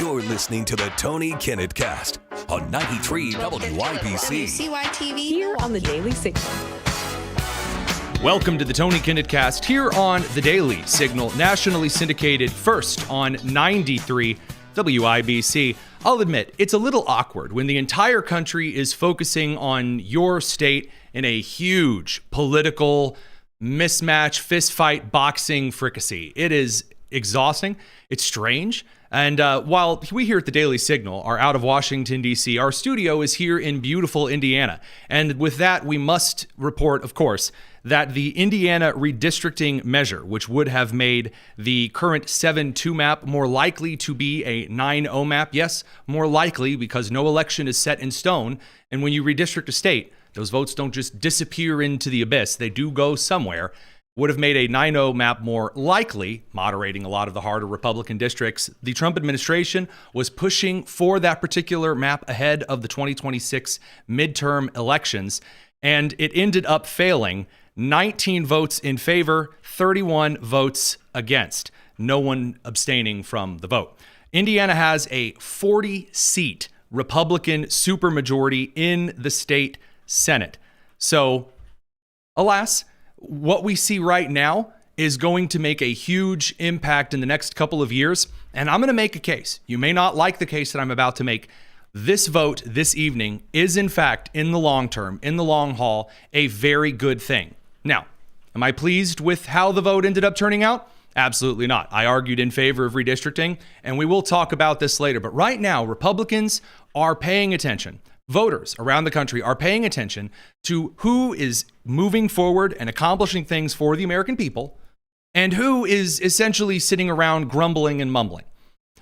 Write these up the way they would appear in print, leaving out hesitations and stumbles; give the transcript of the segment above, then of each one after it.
You're listening to the Tony Kinnett Cast on 93 WYBC. CYTV. Here on the Daily Signal. Welcome to the Tony Kinnett Cast here on the Daily Signal, nationally syndicated first on 93 WIBC. I'll admit, it's a little awkward when the entire country is focusing on your state in a huge political mismatch, fistfight, boxing fricassee. It is exhausting. It's strange. And while we here at the Daily Signal are out of Washington, D.C., our studio is here in beautiful Indiana. And with that, we must report, of course, that the Indiana redistricting measure, which would have made the current 7-2 map more likely to be a 9-0 map, yes, more likely because no election is set in stone. And when you redistrict a state, those votes don't just disappear into the abyss. They do go somewhere. Would have made a 9-0 map more likely, moderating a lot of the harder Republican districts. The Trump administration was pushing for that particular map ahead of the 2026 midterm elections, and it ended up failing. 19 votes in favor, 31 votes against. No one abstaining from the vote. Indiana has a 40-seat Republican supermajority in the state Senate. So, alas, what we see right now is going to make a huge impact in the next couple of years. And I'm going to make a case. You may not like the case that I'm about to make. This vote this evening is, in fact, in the long term, in the long haul, a very good thing. Now, am I pleased with how the vote ended up turning out? Absolutely not. I argued in favor of redistricting, and we will talk about this later. But right now, Republicans are paying attention. Voters around the country are paying attention to who is moving forward and accomplishing things for the American people and who is essentially sitting around grumbling and mumbling.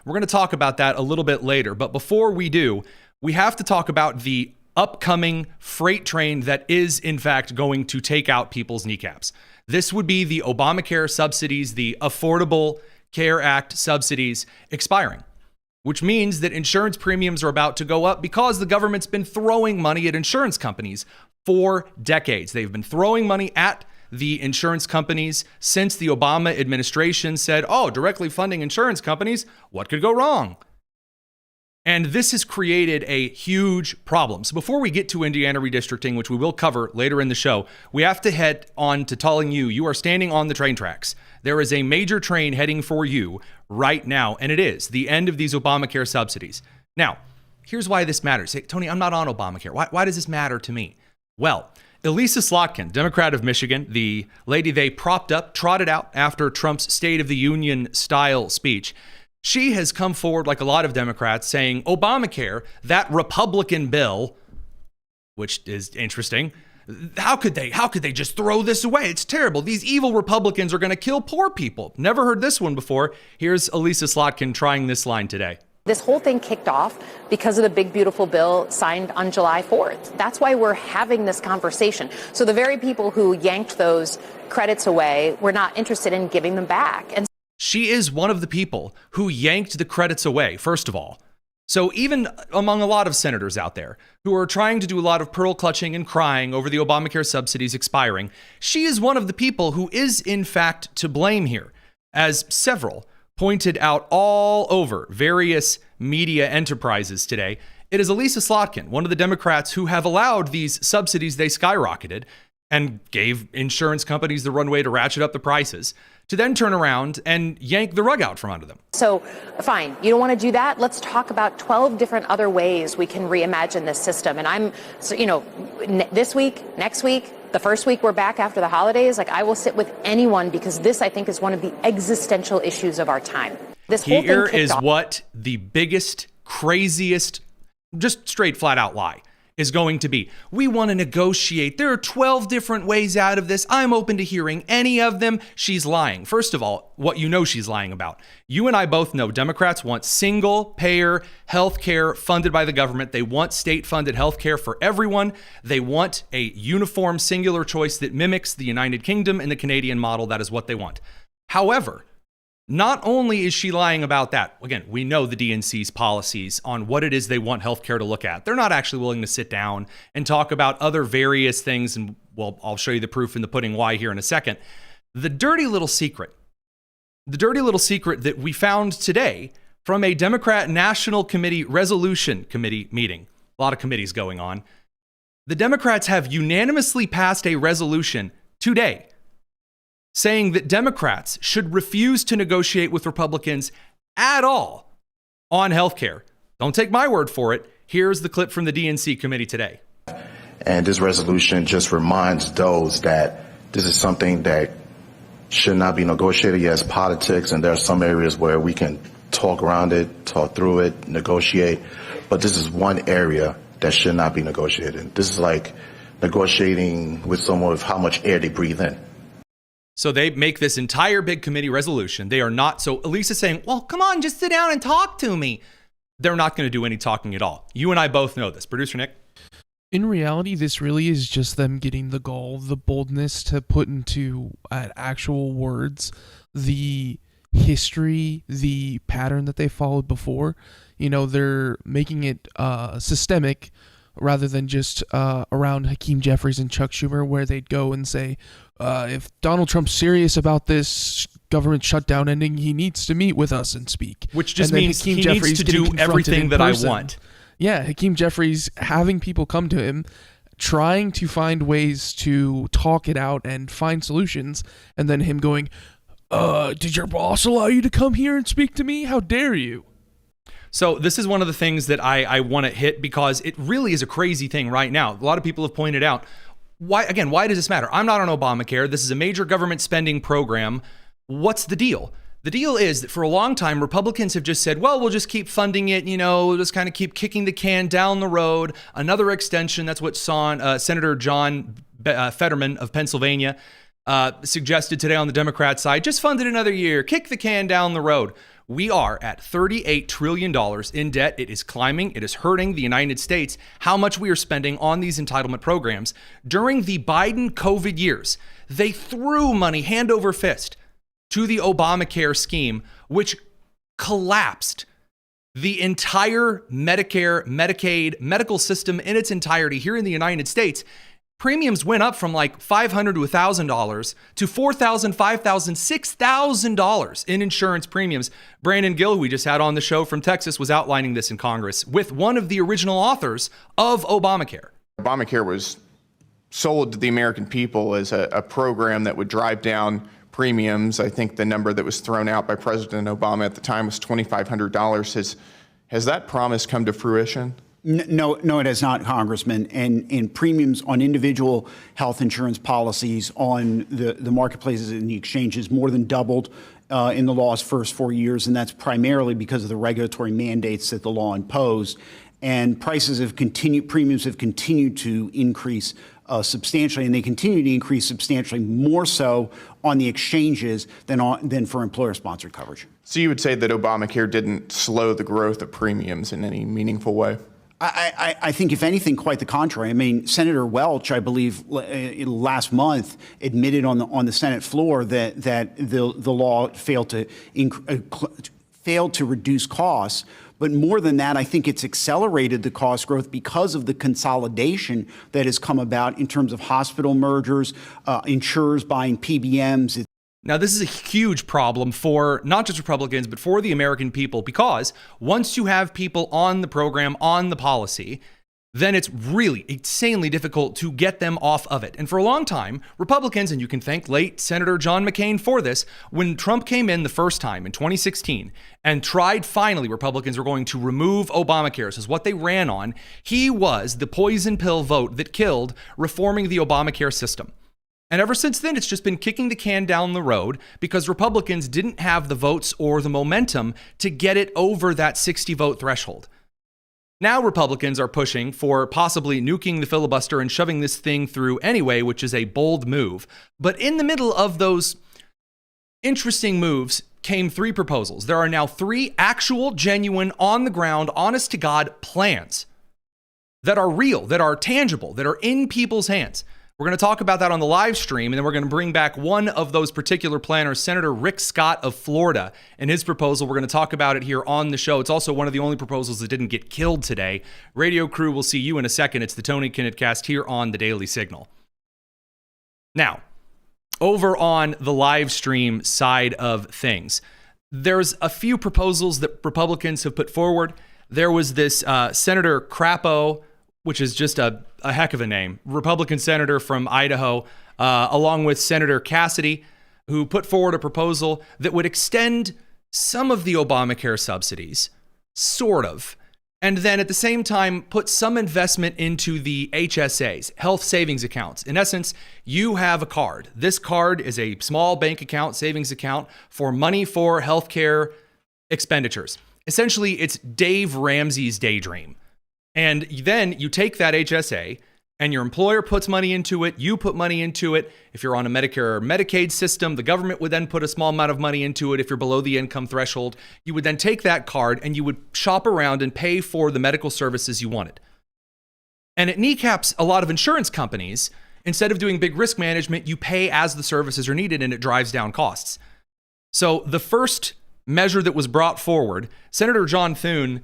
We're going to talk about that a little bit later. But before we do, we have to talk about the upcoming freight train that is, in fact, going to take out people's kneecaps. This would be the Obamacare subsidies, the Affordable Care Act subsidies expiring, which means that insurance premiums are about to go up because the government's been throwing money at insurance companies for decades. They've been throwing money at the insurance companies since the Obama administration said, directly funding insurance companies, what could go wrong? And this has created a huge problem. So before we get to Indiana redistricting, which we will cover later in the show, we have to head on to telling you are standing on the train tracks. There is a major train heading for you right now, and it is the end of these Obamacare subsidies. Now, here's why this matters. Hey, Tony, I'm not on Obamacare. Why does this matter to me? Well, Elisa Slotkin, Democrat of Michigan, the lady they propped up, trotted out after Trump's State of the Union style speech, she has come forward like a lot of Democrats saying Obamacare, that Republican bill, which is interesting, how could they just throw this away? It's terrible. These evil Republicans are going to kill poor people. Never heard this one before. Here's Elisa Slotkin trying this line today. This whole thing kicked off because of the big, beautiful bill signed on July 4th. That's why we're having this conversation. So the very people who yanked those credits away, we're not interested in giving them back. And she is one of the people who yanked the credits away, first of all. So even among a lot of senators out there who are trying to do a lot of pearl clutching and crying over the Obamacare subsidies expiring, she is one of the people who is in fact to blame here, as several pointed out all over various media enterprises today. It is Elisa Slotkin, one of the Democrats who have allowed these subsidies, they skyrocketed and gave insurance companies the runway to ratchet up the prices, to then turn around and yank the rug out from under them. So, fine, you don't want to do that? Let's talk about 12 different other ways we can reimagine this system. And this week, next week, the first week we're back after the holidays, I will sit with anyone because this, I think, is one of the existential issues of our time. This whole Here thing is what the biggest, craziest, just straight flat out lie is going to be. We want to negotiate. There are 12 different ways out of this. I'm open to hearing any of them. She's lying. First of all, what you know she's lying about. You and I both know Democrats want single payer health care funded by the government. They want state funded health care for everyone. They want a uniform singular choice that mimics the United Kingdom and the Canadian model. That is what they want. However, not only is she lying about that, again, we know the DNC's policies on what it is they want healthcare to look at. They're not actually willing to sit down and talk about other various things. And well, I'll show you the proof in the pudding why here in a second. The dirty little secret that we found today from a Democrat National Committee Resolution Committee meeting. A lot of committees going on. The Democrats have unanimously passed a resolution today saying that Democrats should refuse to negotiate with Republicans at all on healthcare. Don't take my word for it. Here's the clip from the DNC committee today. And this resolution just reminds those that this is something that should not be negotiated. Yes, politics, and there are some areas where we can talk around it, talk through it, negotiate. But this is one area that should not be negotiated. This is like negotiating with someone with how much air they breathe in. So they make this entire big committee resolution. They are not. So Elisa's saying, well, come on, just sit down and talk to me. They're not going to do any talking at all. You and I both know this. Producer Nick? In reality, this really is just them getting the gall, the boldness to put into actual words the history, the pattern that they followed before. You know, they're making it systemic rather than just around Hakeem Jeffries and Chuck Schumer, where they'd go and say, if Donald Trump's serious about this government shutdown ending, he needs to meet with us and speak. Which just means Hakeem Jeffries needs to do everything that I want. Yeah, Hakeem Jeffries having people come to him, trying to find ways to talk it out and find solutions, and then him going, did your boss allow you to come here and speak to me? How dare you? So this is one of the things that I want to hit because it really is a crazy thing right now. A lot of people have pointed out, why does this matter? I'm not on Obamacare. This is a major government spending program. What's the deal? The deal is that for a long time, Republicans have just said, well, we'll just keep funding it, we'll just kind of keep kicking the can down the road. Another extension, that's what Senator John Fetterman of Pennsylvania suggested today on the Democrat side. Just fund it another year, kick the can down the road. We are at $38 trillion in debt. It is climbing. It is hurting the United States. How much we are spending on these entitlement programs. During the Biden COVID years, they threw money hand over fist to the Obamacare scheme, which collapsed the entire Medicare, Medicaid, medical system in its entirety here in the United States. Premiums went up from like $500 to $1,000 to $4,000, $5,000, $6,000 in insurance premiums. Brandon Gill, who we just had on the show from Texas, was outlining this in Congress with one of the original authors of Obamacare. Obamacare was sold to the American people as a program that would drive down premiums. I think the number that was thrown out by President Obama at the time was $2,500. Has that promise come to fruition? No, it has not, Congressman. And premiums on individual health insurance policies on the marketplaces and the exchanges more than doubled in the law's first 4 years, and that's primarily because of the regulatory mandates that the law imposed. And premiums have continued to increase substantially, and they continue to increase substantially more so on the exchanges than for employer-sponsored coverage. So you would say that Obamacare didn't slow the growth of premiums in any meaningful way? I think, if anything, quite the contrary. I mean, Senator Welch, I believe, last month admitted on the Senate floor that the law failed to reduce costs. But more than that, I think it's accelerated the cost growth because of the consolidation that has come about in terms of hospital mergers, insurers buying PBMs. Now, this is a huge problem for not just Republicans, but for the American people, because once you have people on the program, on the policy, then it's really insanely difficult to get them off of it. And for a long time, Republicans, and you can thank late Senator John McCain for this, when Trump came in the first time in 2016 and tried finally, Republicans were going to remove Obamacare. This is what they ran on. He was the poison pill vote that killed reforming the Obamacare system. And ever since then, it's just been kicking the can down the road because Republicans didn't have the votes or the momentum to get it over that 60-vote threshold. Now Republicans are pushing for possibly nuking the filibuster and shoving this thing through anyway, which is a bold move. But in the middle of those interesting moves came three proposals. There are now three actual, genuine, on-the-ground, honest-to-God plans that are real, that are tangible, that are in people's hands. We're going to talk about that on the live stream, and then we're going to bring back one of those particular planners, Senator Rick Scott of Florida, and his proposal. We're going to talk about it here on the show. It's also one of the only proposals that didn't get killed today. Radio crew, we'll see you in a second. It's the Tony Kinnett Cast here on the Daily Signal. Now, over on the live stream side of things, There's a few proposals that Republicans have put forward. There was this Senator Crapo, which is just a heck of a name, Republican senator from Idaho, along with Senator Cassidy, who put forward a proposal that would extend some of the Obamacare subsidies, sort of, and then at the same time put some investment into the HSAs, health savings accounts. In essence, you have a card. This card is a small bank account, savings account for money for healthcare expenditures. Essentially, it's Dave Ramsey's daydream. And then you take that HSA and your employer puts money into it, you put money into it. If you're on a Medicare or Medicaid system, the government would then put a small amount of money into it. If you're below the income threshold, you would then take that card and you would shop around and pay for the medical services you wanted. And it kneecaps a lot of insurance companies. Instead of doing big risk management, you pay as the services are needed and it drives down costs. So the first measure that was brought forward, Senator John Thune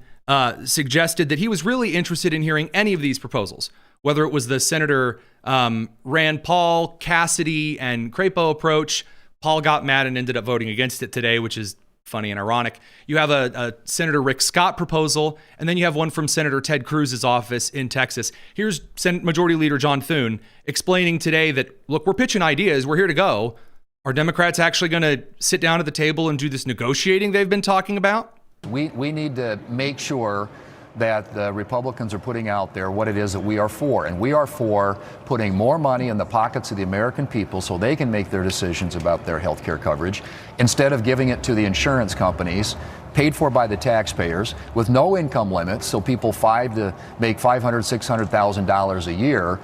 suggested that he was really interested in hearing any of these proposals, whether it was the Senator Rand Paul, Cassidy, and Crapo approach. Paul got mad and ended up voting against it today, which is funny and ironic. You have a Senator Rick Scott proposal, and then you have one from Senator Ted Cruz's office in Texas. Here's Majority Leader John Thune explaining today that, look, we're pitching ideas. We're here to go. Are Democrats actually going to sit down at the table and do this negotiating they've been talking about? We need to make sure that the Republicans are putting out there what it is that we are for. And we are for putting more money in the pockets of the American people so they can make their decisions about their health care coverage instead of giving it to the insurance companies, paid for by the taxpayers, with no income limits, so people make $500,000, $600,000 a year,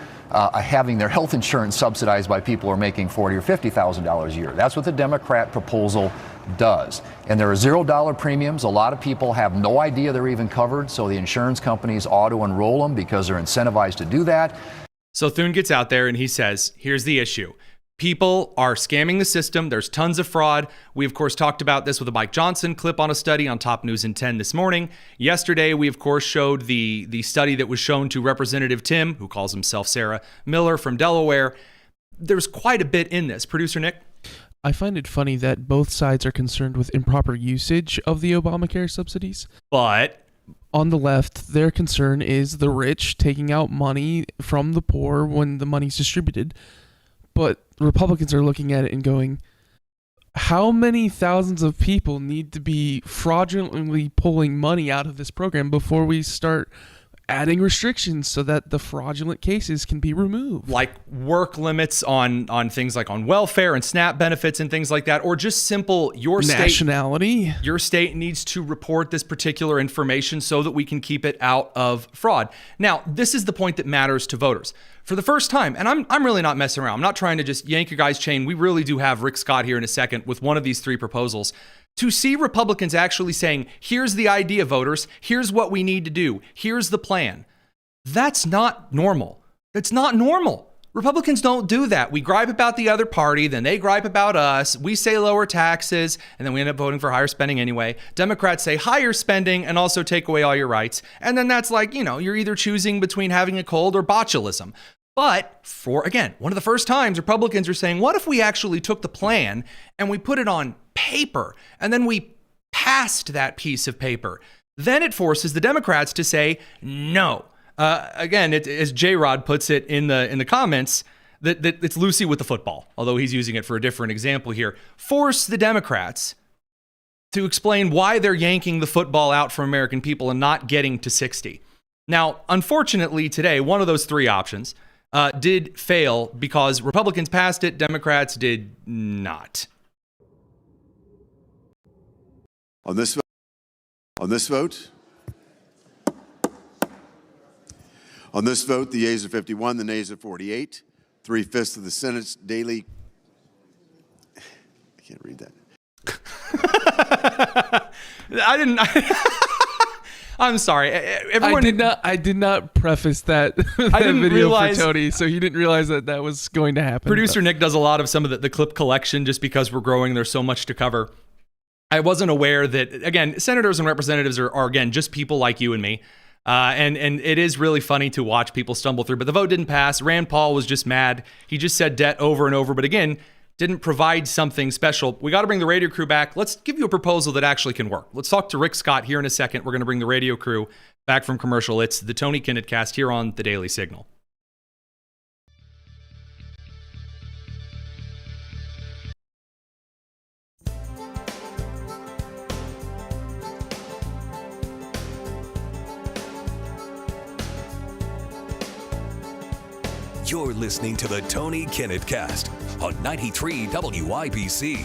having their health insurance subsidized by people who are making $40,000 or $50,000 a year. That's what the Democrat proposal does. And there are $0 premiums. A lot of people have no idea they're even covered, so the insurance companies auto enroll them because they're incentivized to do that. So Thune gets out there and he says, here's the issue. People are scamming the system. There's tons of fraud. We, of course, talked about this with a Mike Johnson clip on a study on Top News in 10 this morning. Yesterday, we, of course, showed the study that was shown to Representative Tim, who calls himself Sarah Miller from Delaware. There's quite a bit in this. Producer Nick? I find it funny that both sides are concerned with improper usage of the Obamacare subsidies. But on the left, their concern is the rich taking out money from the poor when the money's distributed. But Republicans are looking at it and going, how many thousands of people need to be fraudulently pulling money out of this program before we start adding restrictions so that the fraudulent cases can be removed? Like work limits on things like on welfare and SNAP benefits and things like that, or just simple nationality. Your state needs to report this particular information so that we can keep it out of fraud. Now, this is the point that matters to voters. For the first time, and I'm really not messing around. I'm not trying to just yank your guy's chain. We really do have Rick Scott here in a second with one of these three proposals. To see Republicans actually saying, here's the idea, voters. Here's what we need to do. Here's the plan. That's not normal. That's not normal. Republicans don't do that. We gripe about the other party, then they gripe about us. We say lower taxes, and then we end up voting for higher spending anyway. Democrats say higher spending and also take away all your rights. And then that's like, you're either choosing between having a cold or botulism. But for, again, one of the first times Republicans are saying, what if we actually took the plan and we put it on paper and then we passed that piece of paper? Then it forces the Democrats to say no. Again, as J-Rod puts it in the comments, that it's Lucy with the football, although he's using it for a different example here. Force the Democrats to explain why they're yanking the football out from American people and not getting to 60. Now, unfortunately today, one of those three options did fail because Republicans passed it, Democrats did not. On this vote, the yeas are 51, the nays are 48. 3/5 of the Senate's daily. I can't read that. I'm sorry. Everyone, I did not preface that video for Tony, so he didn't realize that was going to happen. Producer Nick does a lot of some of the clip collection just because we're growing. There's so much to cover. I wasn't aware that, again, senators and representatives are again, just people like you and me. And it is really funny to watch people stumble through. But the vote didn't pass. Rand Paul was just mad. He just said debt over and over. But again, didn't provide something special. We got to bring the radio crew back. Let's give you a proposal that actually can work. Let's talk to Rick Scott here in a second. We're going to bring the radio crew back from commercial. It's the Tony Kinnett Cast here on the Daily Signal. You're listening to the Tony Kinnett Cast on 93 WIBC.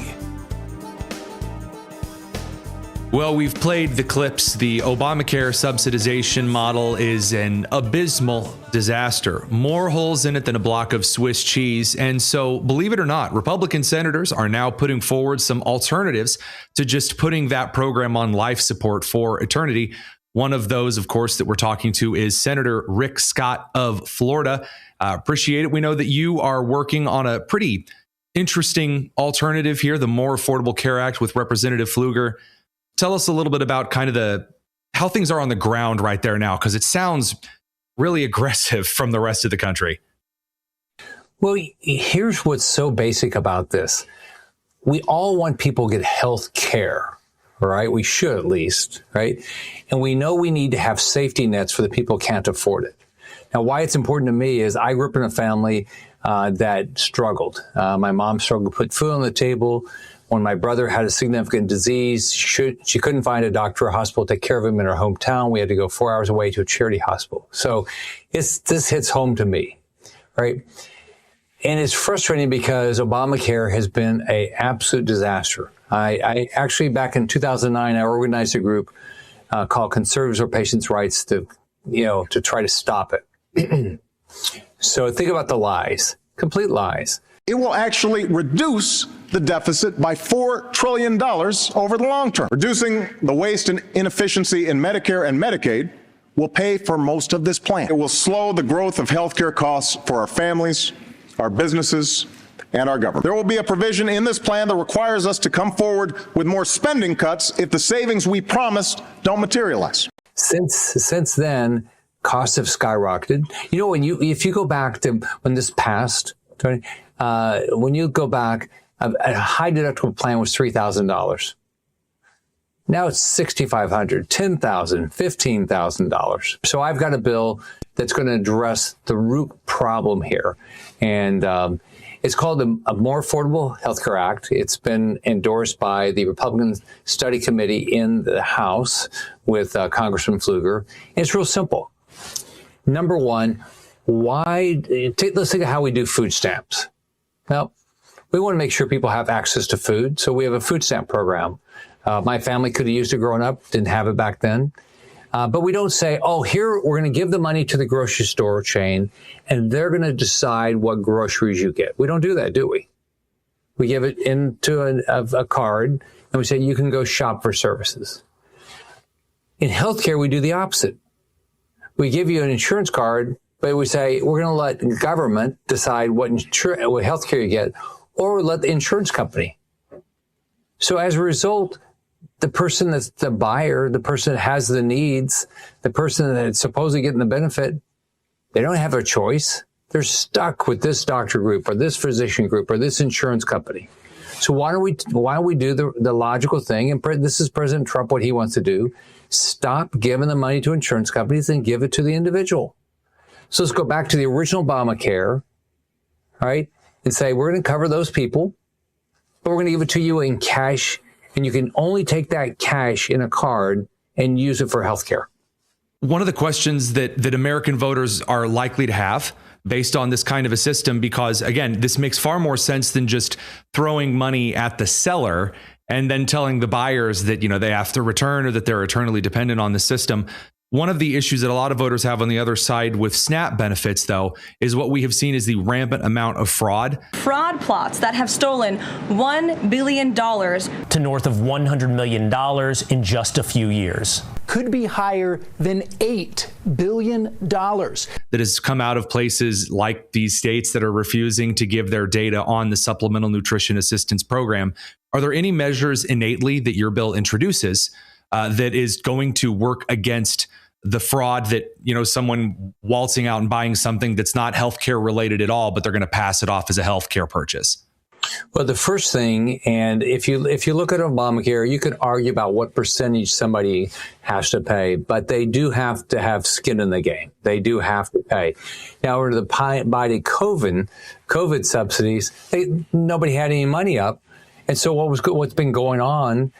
Well, we've played the clips. The Obamacare subsidization model is an abysmal disaster. More holes in it than a block of Swiss cheese. And so, believe it or not, Republican senators are now putting forward some alternatives to just putting that program on life support for eternity. One of those, of course, that we're talking to is Senator Rick Scott of Florida. Appreciate it. We know that you are working on a pretty interesting alternative here, the More Affordable Care Act with Representative Pfluger. Tell us a little bit about kind of how things are on the ground right there now, because it sounds really aggressive from the rest of the country. Well, here's what's so basic about this. We all want people to get health care, right? We should at least, right? And we know we need to have safety nets for the people who can't afford it. Now, why it's important to me is I grew up in a family that struggled. My mom struggled to put food on the table. When my brother had a significant disease, she couldn't find a doctor or hospital to take care of him in her hometown. We had to go 4 hours away to a charity hospital. So this hits home to me, right? And it's frustrating because Obamacare has been an absolute disaster. I actually, back in 2009, I organized a group called Conservatives for Patients' Rights to try to stop it. So think about the lies, complete lies. It will actually reduce the deficit by $4 trillion over the long term. Reducing the waste and inefficiency in Medicare and Medicaid will pay for most of this plan. It will slow the growth of healthcare costs for our families, our businesses, and our government. There will be a provision in this plan that requires us to come forward with more spending cuts if the savings we promised don't materialize. Since then, costs have skyrocketed. You know, if you go back to when this passed, Tony, when you go back, a high deductible plan was $3,000. Now it's $6,500, $10,000, $15,000. So I've got a bill that's going to address the root problem here, and it's called a More Affordable Healthcare Act. It's been endorsed by the Republican Study Committee in the House with Congressman Pfluger. And it's real simple. Number one, let's think of how we do food stamps. Now, we want to make sure people have access to food, so we have a food stamp program. My family could have used it growing up, didn't have it back then. But we don't say, here, we're going to give the money to the grocery store chain, and they're going to decide what groceries you get. We don't do that, do we? We give it into a card, and we say, you can go shop for services. In healthcare, we do the opposite. We give you an insurance card, but we say, we're going to let government decide what healthcare you get, or let the insurance company. So as a result, the person that's the buyer, the person that has the needs, the person that's supposedly getting the benefit, they don't have a choice. They're stuck with this doctor group or this physician group or this insurance company. So why don't we do the logical thing? And this is President Trump, what he wants to do. Stop giving the money to insurance companies and give it to the individual. So let's go back to the original Obamacare, right? And say, we're going to cover those people, but we're going to give it to you in cash. And you can only take that cash in a card and use it for healthcare. One of the questions that American voters are likely to have based on this kind of a system, because, again, this makes far more sense than just throwing money at the seller and then telling the buyers that, they have to return or that they're eternally dependent on the system. One of the issues that a lot of voters have on the other side with SNAP benefits, though, is what we have seen is the rampant amount of fraud. Fraud plots that have stolen $1 billion to north of $100 million in just a few years. Could be higher than $8 billion. That has come out of places like these states that are refusing to give their data on the Supplemental Nutrition Assistance Program. Are there any measures innately that your bill introduces that is going to work against the fraud that, someone waltzing out and buying something that's not healthcare related at all, but they're going to pass it off as a healthcare purchase? Well, the first thing, and if you look at Obamacare, you could argue about what percentage somebody has to pay, but they do have to have skin in the game. They do have to pay. Now, under the Biden COVID subsidies, nobody had any money up, and so what's been going on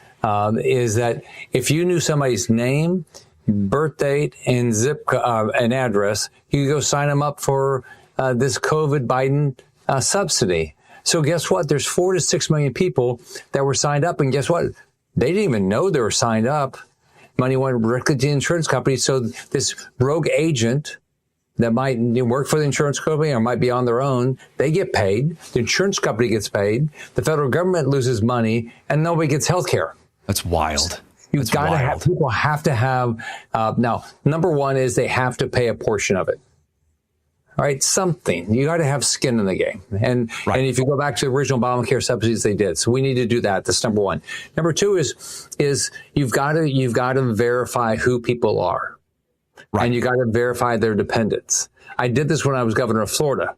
is that if you knew somebody's name, birth date, and and address, you could go sign them up for this COVID Biden subsidy. So guess what? There's 4 to 6 million people that were signed up, and guess what? They didn't even know they were signed up. Money went directly to the insurance company. So this rogue agent that might work for the insurance company or might be on their own, they get paid. The insurance company gets paid. The federal government loses money, and nobody gets health care. That's wild. You've got to have, people have to have, now, number one is they have to pay a portion of it. All right, something. You got to have skin in the game. And if you go back to the original Obamacare subsidies, they did. So we need to do that. That's number one. Number two is you've got to verify who people are. Right. And you got to verify their dependents. I did this when I was governor of Florida.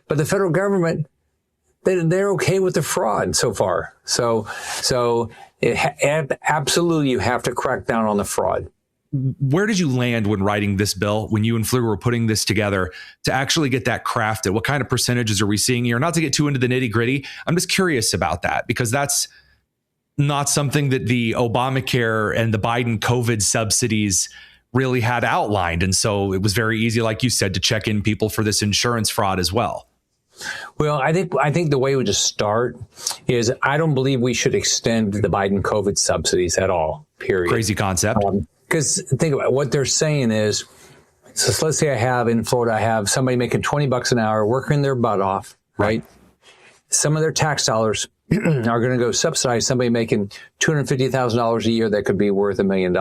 But the federal government, they're okay with the fraud so far. So absolutely you have to crack down on the fraud. Where did you land when writing this bill, when you and Pfluger were putting this together to actually get that crafted? What kind of percentages are we seeing here? Not to get too into the nitty gritty, I'm just curious about that, because that's not something that the Obamacare and the Biden COVID subsidies really had outlined. And so it was very easy, like you said, to check in people for this insurance fraud as well. Well, I think the way we just start is I don't believe we should extend the Biden COVID subsidies at all, period. Crazy concept. Because think about it, what they're saying is, so let's say in Florida, I have somebody making $20 an hour, working their butt off, right? Some of their tax dollars are going to go subsidize somebody making $250,000 a year that could be worth $1 million.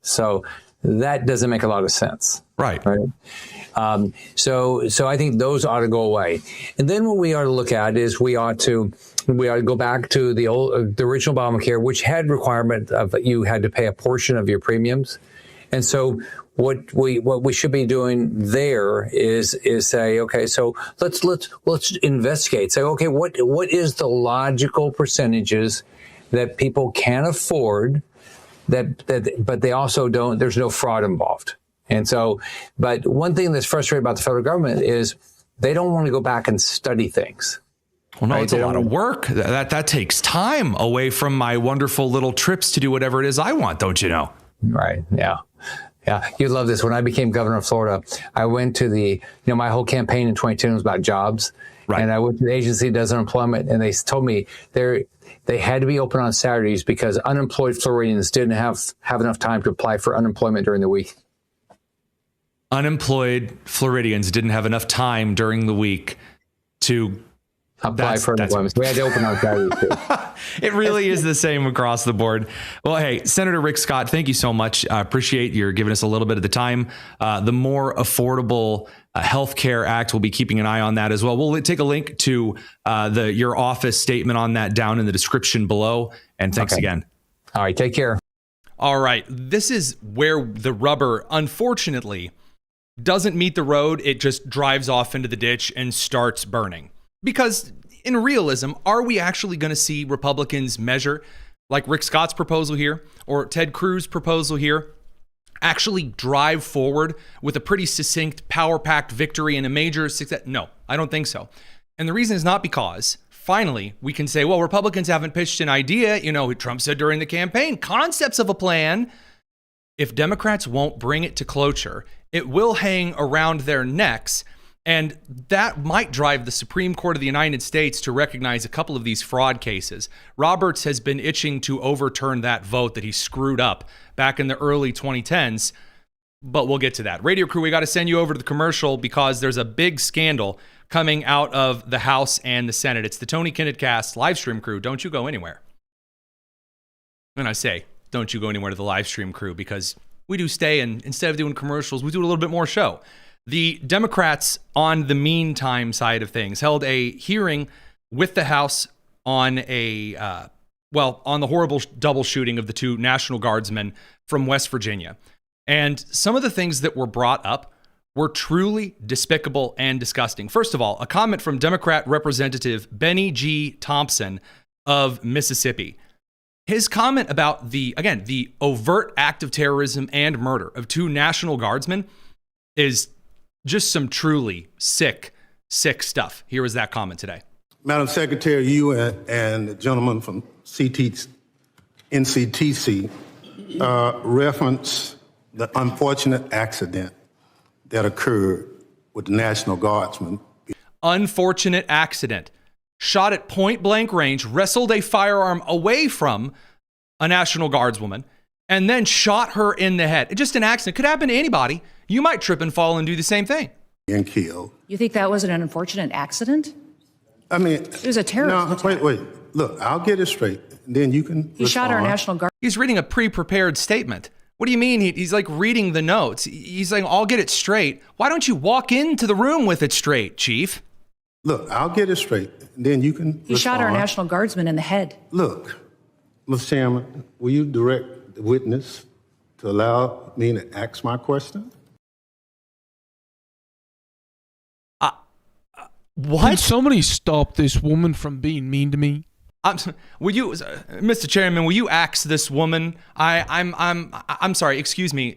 So that doesn't make a lot of sense. Right. So I think those ought to go away. And then what we ought to look at is we ought to go back to the original Obamacare, which had requirement of you had to pay a portion of your premiums. And so what we should be doing there is say, okay, so let's investigate. Say, okay, what is the logical percentages that people can afford but they also don't, there's no fraud involved. And so, but one thing that's frustrating about the federal government is they don't want to go back and study things. Well, no, it's a lot of work. That takes time away from my wonderful little trips to do whatever it is I want, don't you know? Right. Yeah. Yeah. You'd love this. When I became governor of Florida, I went to my whole campaign in 2010 was about jobs. Right. And I went to the agency that does unemployment, and they told me they had to be open on Saturdays because unemployed Floridians didn't have enough time to apply for unemployment during the week. Unemployed Floridians didn't have enough time during the week to apply for unemployment. We had to open on Saturdays too. It really is the same across the board. Well, hey, Senator Rick Scott, thank you so much. I appreciate your giving us a little bit of the time. The More Affordable Health Care Act, we'll be keeping an eye on that as well. We'll take a link to your office statement on that down in the description below. And thanks again. All right, take care. All right, this is where the rubber, unfortunately, doesn't meet the road. It just drives off into the ditch and starts burning. Because in realism, are we actually going to see Republicans measure, like Rick Scott's proposal here or Ted Cruz's proposal here, actually drive forward with a pretty succinct, power-packed victory and a major success? No, I don't think so. And the reason is not because, finally, we can say, well, Republicans haven't pitched an idea. Trump said during the campaign, concepts of a plan. If Democrats won't bring it to cloture, it will hang around their necks. And that might drive the Supreme Court of the United States to recognize a couple of these fraud cases. Roberts has been itching to overturn that vote that he screwed up back in the early 2010s. But we'll get to that. Radio crew, we got to send you over to the commercial because there's a big scandal coming out of the House and the Senate. It's the Tony Kinnett Cast live stream crew. Don't you go anywhere. And I say, don't you go anywhere to the live stream crew, because we do stay, and instead of doing commercials, we do a little bit more show. The Democrats on the meantime side of things held a hearing with the House on on the horrible double shooting of the two National Guardsmen from West Virginia. And some of the things that were brought up were truly despicable and disgusting. First of all, a comment from Democrat Representative Benny G. Thompson of Mississippi. His comment about the overt act of terrorism and murder of 2 National Guardsmen is just some truly sick stuff. Here was that comment today. Madam Secretary, you and the gentleman from NCTC reference the unfortunate accident that occurred with the National Guardsmen. Unfortunate accident. Shot at point blank range, wrestled a firearm away from a National Guardswoman, and then shot her in the head. Just an accident. Could happen to anybody. You might trip and fall and do the same thing. And killed. You think that was an unfortunate accident? I mean, it was a terrorist attack. Wait. Look, I'll get it straight. Then you can He shot our National Guard. He's reading a pre-prepared statement. What do you mean? He's like reading the notes. He's like, I'll get it straight. Why don't you walk into the room with it straight, Chief? Look, I'll get it straight. Then you can He shot our National Guardsman in the head. Look, Mr. Chairman, will you direct the witness to allow me to ask my question? What? Can somebody stop this woman from being mean to me? Will you, Mr. Chairman? Will you ask this woman? I'm sorry. Excuse me,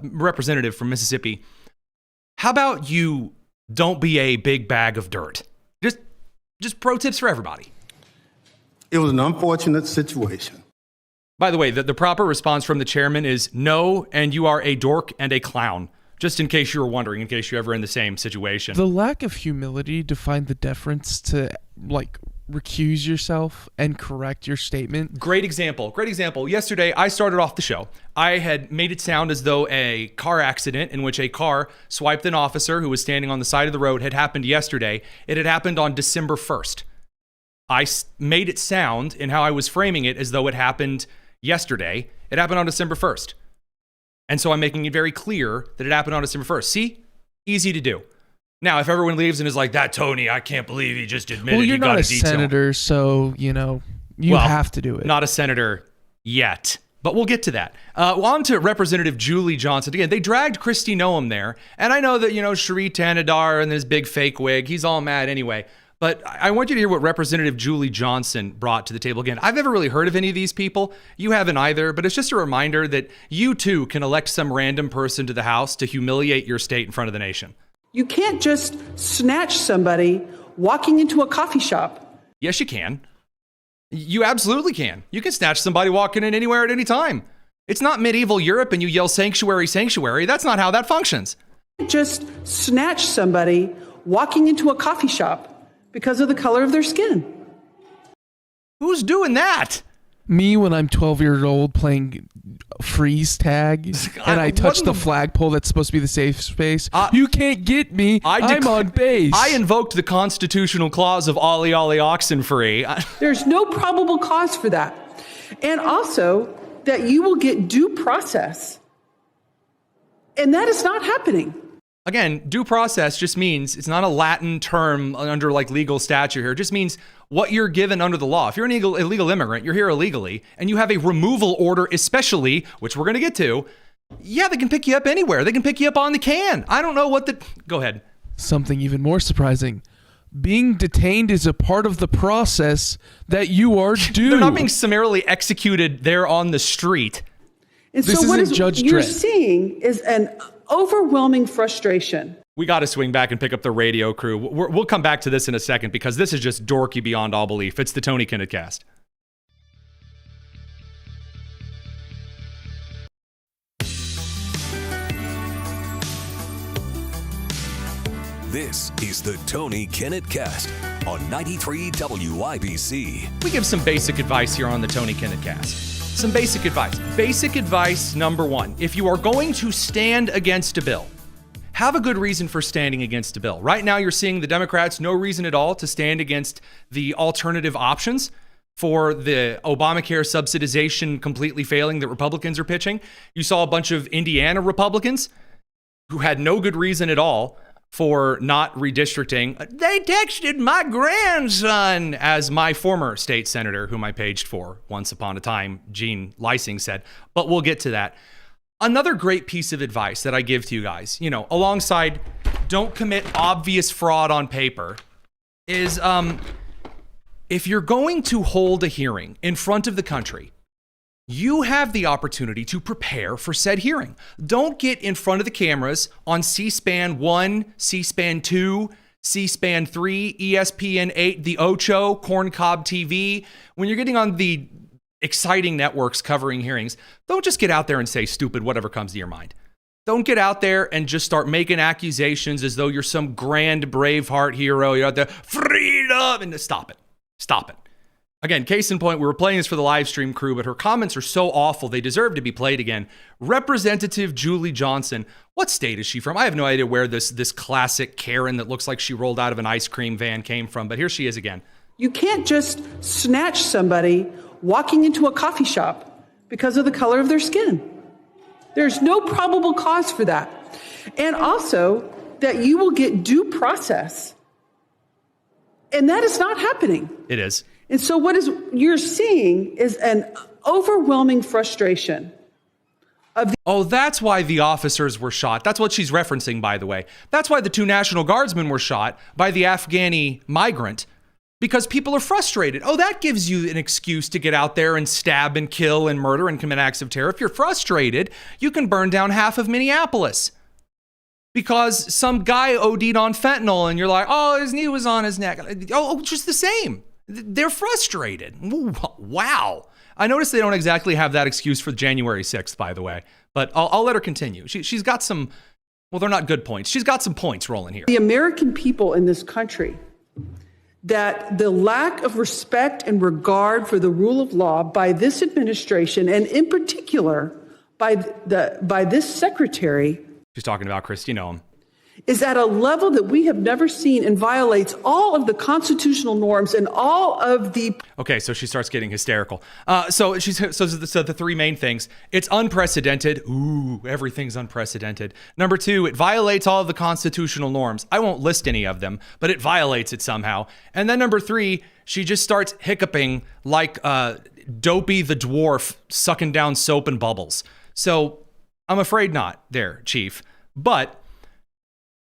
representative from Mississippi. How about you don't be a big bag of dirt? Just pro tips for everybody. It was an unfortunate situation. By the way, the proper response from the chairman is no, and you are a dork and a clown. Just in case you were wondering, in case you're ever in the same situation. The lack of humility to find the deference to recuse yourself and correct your statement. Great example. Yesterday, I started off the show. I had made it sound as though a car accident in which a car swiped an officer who was standing on the side of the road had happened yesterday. It had happened on December 1st. I made it sound in how I was framing it as though it happened yesterday. It happened on December 1st. And so I'm making it very clear that it happened on December 1st. See? Easy to do. Now, if everyone leaves and is like, that Tony, I can't believe he just admitted well, you're he not got a a detail. senator, so, you have to do it. Not a senator yet. But we'll get to that. On to Representative Julie Johnson. Again, they dragged Kristi Noem there. And I know that, Sheree Tanadar and this big fake wig, he's all mad anyway. But I want you to hear what Representative Julie Johnson brought to the table. Again, I've never really heard of any of these people. You haven't either, but it's just a reminder that you too can elect some random person to the House to humiliate your state in front of the nation. You can't just snatch somebody walking into a coffee shop. Yes, you can. You absolutely can. You can snatch somebody walking in anywhere at any time. It's not medieval Europe and you yell sanctuary, sanctuary. That's not how that functions. Just snatch somebody walking into a coffee shop because of the color of their skin. Who's doing that? Me when I'm 12 years old playing freeze tag and I touch the flagpole that's supposed to be the safe space. You can't get me. I'm on base. I invoked the constitutional clause of ollie ollie oxen free. There's no probable cause for that. And also that you will get due process. And that is not happening. Again, due process just means, it's not a Latin term under legal statute here. It just means what you're given under the law. If you're an illegal immigrant, you're here illegally, and you have a removal order especially, which we're going to get to, yeah, they can pick you up anywhere. They can pick you up on the can. I don't know go ahead. Something even more surprising. Being detained is a part of the process that you are due. They're not being summarily executed there on the street. And so what you're seeing is an overwhelming frustration. We got to swing back and pick up the radio crew. We'll come back to this in a second because this is just dorky beyond all belief. It's the Tony Kinnett Cast. This is the Tony Kinnett Cast on 93 WIBC. We give some basic advice here on the Tony Kinnett Cast. Some basic advice. Basic advice number one. If you are going to stand against a bill, have a good reason for standing against a bill. Right now, you're seeing the Democrats, no reason at all to stand against the alternative options for the Obamacare subsidization completely failing that Republicans are pitching. You saw a bunch of Indiana Republicans who had no good reason at all for not redistricting. They texted my grandson, as my former state senator, whom I paged for once upon a time, Gene Lysing, said. But we'll get to that. Another great piece of advice that I give to you guys, you know, alongside don't commit obvious fraud on paper, is if you're going to hold a hearing in front of the country, you have the opportunity to prepare for said hearing. Don't get in front of the cameras on C-SPAN 1, C-SPAN 2, C-SPAN 3, ESPN 8, the Ocho, Corncob TV. When you're getting on the exciting networks covering hearings, don't just get out there and say stupid whatever comes to your mind. Don't get out there and just start making accusations as though you're some grand Braveheart hero. You're out there, freedom, and stop it. Stop it. Again, case in point, we were playing this for the live stream crew, but her comments are so awful, they deserve to be played again. Representative Julie Johnson. What state is she from? I have no idea where this classic Karen that looks like she rolled out of an ice cream van came from, but here she is again. You can't just snatch somebody walking into a coffee shop because of the color of their skin. There's no probable cause for that. And also that you will get due process. And that is not happening. It is. And so what you're seeing is an overwhelming frustration. Oh, that's why the officers were shot. That's what she's referencing, by the way. That's why the 2 National Guardsmen were shot by the Afghani migrant. Because people are frustrated. Oh, that gives you an excuse to get out there and stab and kill and murder and commit acts of terror. If you're frustrated, you can burn down half of Minneapolis. Because some guy OD'd on fentanyl and you're like, oh, his knee was on his neck. Oh, just the same. They're frustrated. Ooh, wow. I noticed they don't exactly have that excuse for January 6th, by the way. But I'll let her continue. She's got some, well, they're not good points. She's got some points rolling here. The American people in this country, that the lack of respect and regard for the rule of law by this administration, and in particular by this secretary, she's talking about Kristi Noem, is at a level that we have never seen and violates all of the constitutional norms and all of the... Okay, so she starts getting hysterical. So the 3 main things. It's unprecedented. Ooh, everything's unprecedented. Number 2, it violates all of the constitutional norms. I won't list any of them, but it violates it somehow. And then number 3, she just starts hiccuping like Dopey the dwarf sucking down soap and bubbles. So I'm afraid not there, Chief. But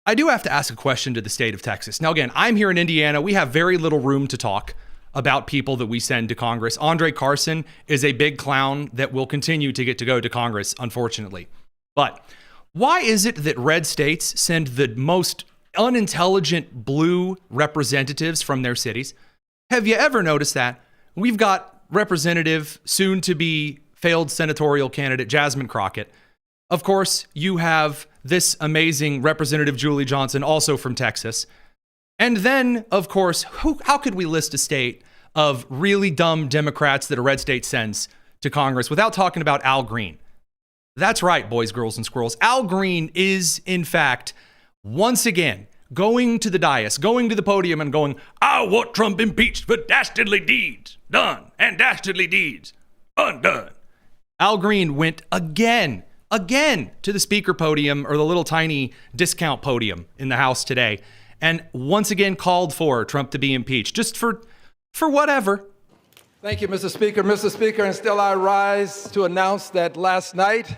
I do have to ask a question to the state of Texas. Now, again, I'm here in Indiana. We have very little room to talk about people that we send to Congress. Andre Carson is a big clown that will continue to get to go to Congress, unfortunately. But why is it that red states send the most unintelligent blue representatives from their cities? Have you ever noticed that? We've got Representative, soon to be failed senatorial candidate Jasmine Crockett. Of course, you have this amazing Representative Julie Johnson, also from Texas. And then, of course, how could we list a state of really dumb Democrats that a red state sends to Congress without talking about Al Green? That's right, boys, girls, and squirrels. Al Green is, in fact, once again, going to the dais, going to the podium and going, I want Trump impeached for dastardly deeds done and dastardly deeds undone. Al Green went again to the speaker podium, or the little tiny discount podium in the House today, and once again called for Trump to be impeached, just for whatever. Thank you, Mr. Speaker. Mr. Speaker, and still I rise to announce that last night.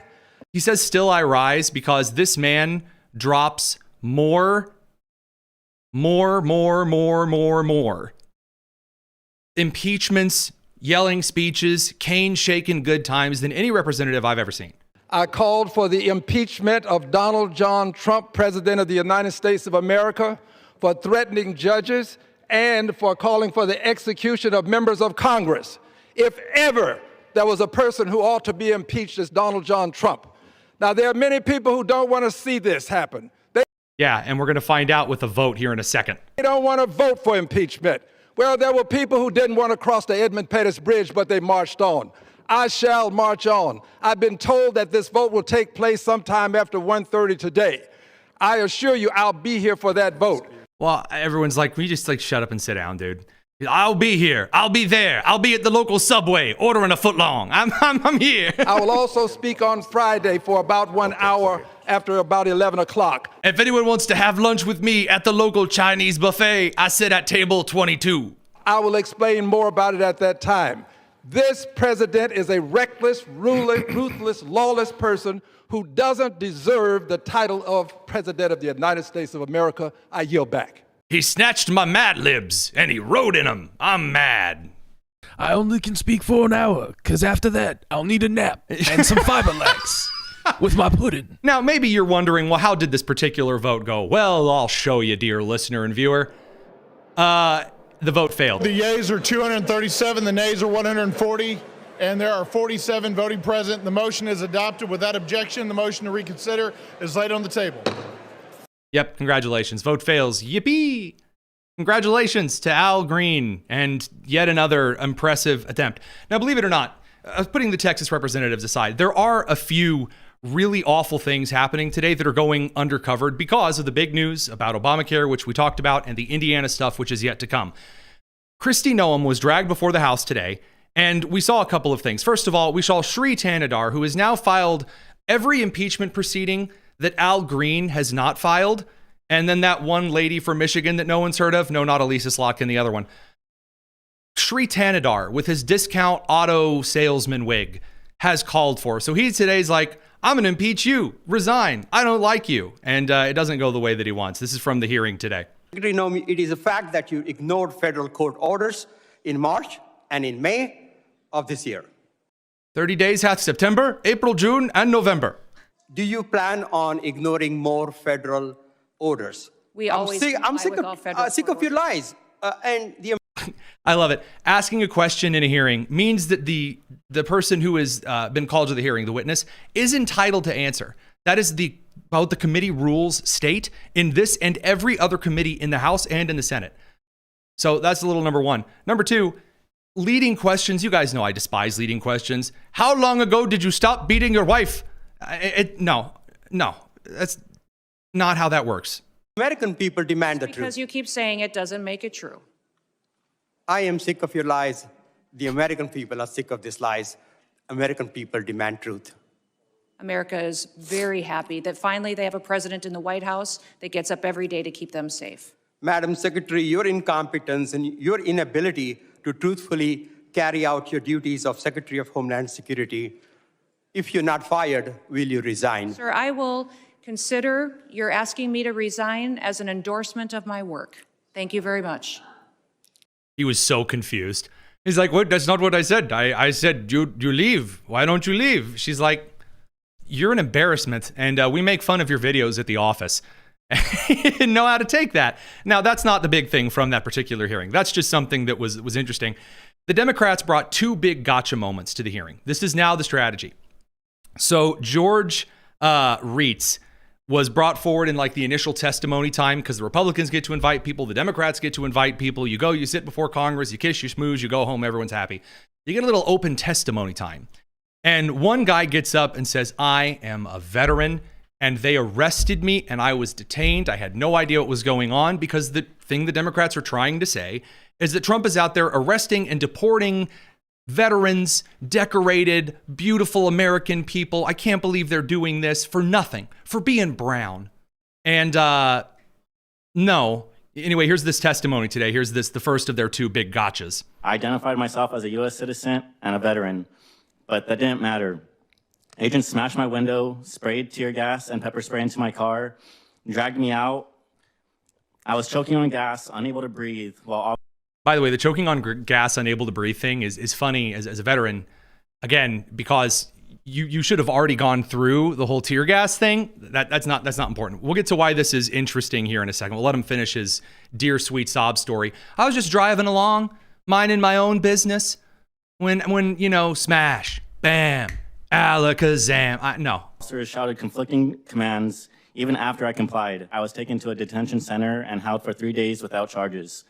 He says still I rise because this man drops more impeachments, yelling speeches, cane shaking good times than any representative I've ever seen. I called for the impeachment of Donald John Trump, President of the United States of America, for threatening judges and for calling for the execution of members of Congress. If ever there was a person who ought to be impeached, it's Donald John Trump. Now, there are many people who don't want to see this happen. Yeah, and we're going to find out with a vote here in a second. They don't want to vote for impeachment. Well, there were people who didn't want to cross the Edmund Pettus Bridge, but they marched on. I shall march on. I've been told that this vote will take place sometime after 1:30 today. I assure you I'll be here for that vote. Well, everyone's like, will you just shut up and sit down, dude? I'll be here. I'll be there. I'll be at the local Subway ordering a footlong. I'm here. I will also speak on Friday for about 1 hour after about 11 o'clock. If anyone wants to have lunch with me at the local Chinese buffet, I sit at table 22. I will explain more about it at that time. This president is a reckless, ruthless, lawless person who doesn't deserve the title of President of the United States of America. I yield back. He snatched my Mad Libs and he wrote in them. I'm mad. I only can speak for an hour, because after that, I'll need a nap and some fiber lax with my pudding. Now, maybe you're wondering, well, how did this particular vote go? Well, I'll show you, dear listener and viewer. The vote failed. The yeas are 237, the nays are 140, and there are 47 voting present. The motion is adopted without objection. The motion to reconsider is laid on the table. Yep, congratulations. Vote fails. Yippee! Congratulations to Al Green and yet another impressive attempt. Now, believe it or not, putting the Texas representatives aside, there are a few really awful things happening today that are going undercovered because of the big news about Obamacare, which we talked about, and the Indiana stuff, which is yet to come. Kristi Noem was dragged before the House today, and we saw a couple of things. First of all, we saw Sri Tanadar, who has now filed every impeachment proceeding that Al Green has not filed. And then that one lady from Michigan that no one's heard of. No, not Elisa Slotkin, the other one. Sri Tanadar, with his discount auto salesman wig, has called for. So he today's like, I'm going to impeach you. Resign. I don't like you. And it doesn't go the way that he wants. This is from the hearing today. Secretary Noem, it is a fact that you ignored federal court orders in March and in May of this year. 30 days hath September, April, June, and November. Do you plan on ignoring more federal orders? I'm sick of your lies. I love it. Asking a question in a hearing means that the person who has been called to the hearing, the witness, is entitled to answer. That is how the committee rules state in this and every other committee in the House and in the Senate. So that's a little number one. Number two, leading questions. You guys know I despise leading questions. How long ago did you stop beating your wife? No, that's not how that works. American people demand the truth. Because you keep saying it doesn't make it true. I am sick of your lies. The American people are sick of these lies. American people demand truth. America is very happy that finally they have a president in the White House that gets up every day to keep them safe. Madam Secretary, your incompetence and your inability to truthfully carry out your duties of Secretary of Homeland Security. If you're not fired, will you resign? Sir, I will consider your asking me to resign as an endorsement of my work. Thank you very much. He was so confused. He's like, what? That's not what I said. I said, you leave. Why don't you leave? She's like, you're an embarrassment. And we make fun of your videos at the office. He didn't know how to take that. Now, that's not the big thing from that particular hearing. That's just something that was interesting. The Democrats brought two big gotcha moments to the hearing. This is now the strategy. So George Reitz was brought forward in like the initial testimony time because the Republicans get to invite people, the Democrats get to invite people. You go, you sit before Congress, you kiss, you schmooze, you go home, everyone's happy. You get a little open testimony time. And one guy gets up and says, I am a veteran and they arrested me and I was detained. I had no idea what was going on because the thing the Democrats are trying to say is that Trump is out there arresting and deporting veterans, decorated, beautiful American people. I can't believe they're doing this for nothing, for being brown. And no. Anyway, here's this testimony today. Here's the first of their two big gotchas. I identified myself as a U.S. citizen and a veteran, but that didn't matter. Agents smashed my window, sprayed tear gas and pepper spray into my car, dragged me out. I was choking on gas, unable to breathe, while By the way, the choking on gas, unable to breathe thing is funny as a veteran, again, because you should have already gone through the whole tear gas thing. That's not important. We'll get to why this is interesting here in a second. We'll let him finish his dear sweet sob story. I was just driving along, minding my own business, when you know, smash, bam, alakazam. No. Officers shouted conflicting commands. Even after I complied, I was taken to a detention center and held for 3 days without charges.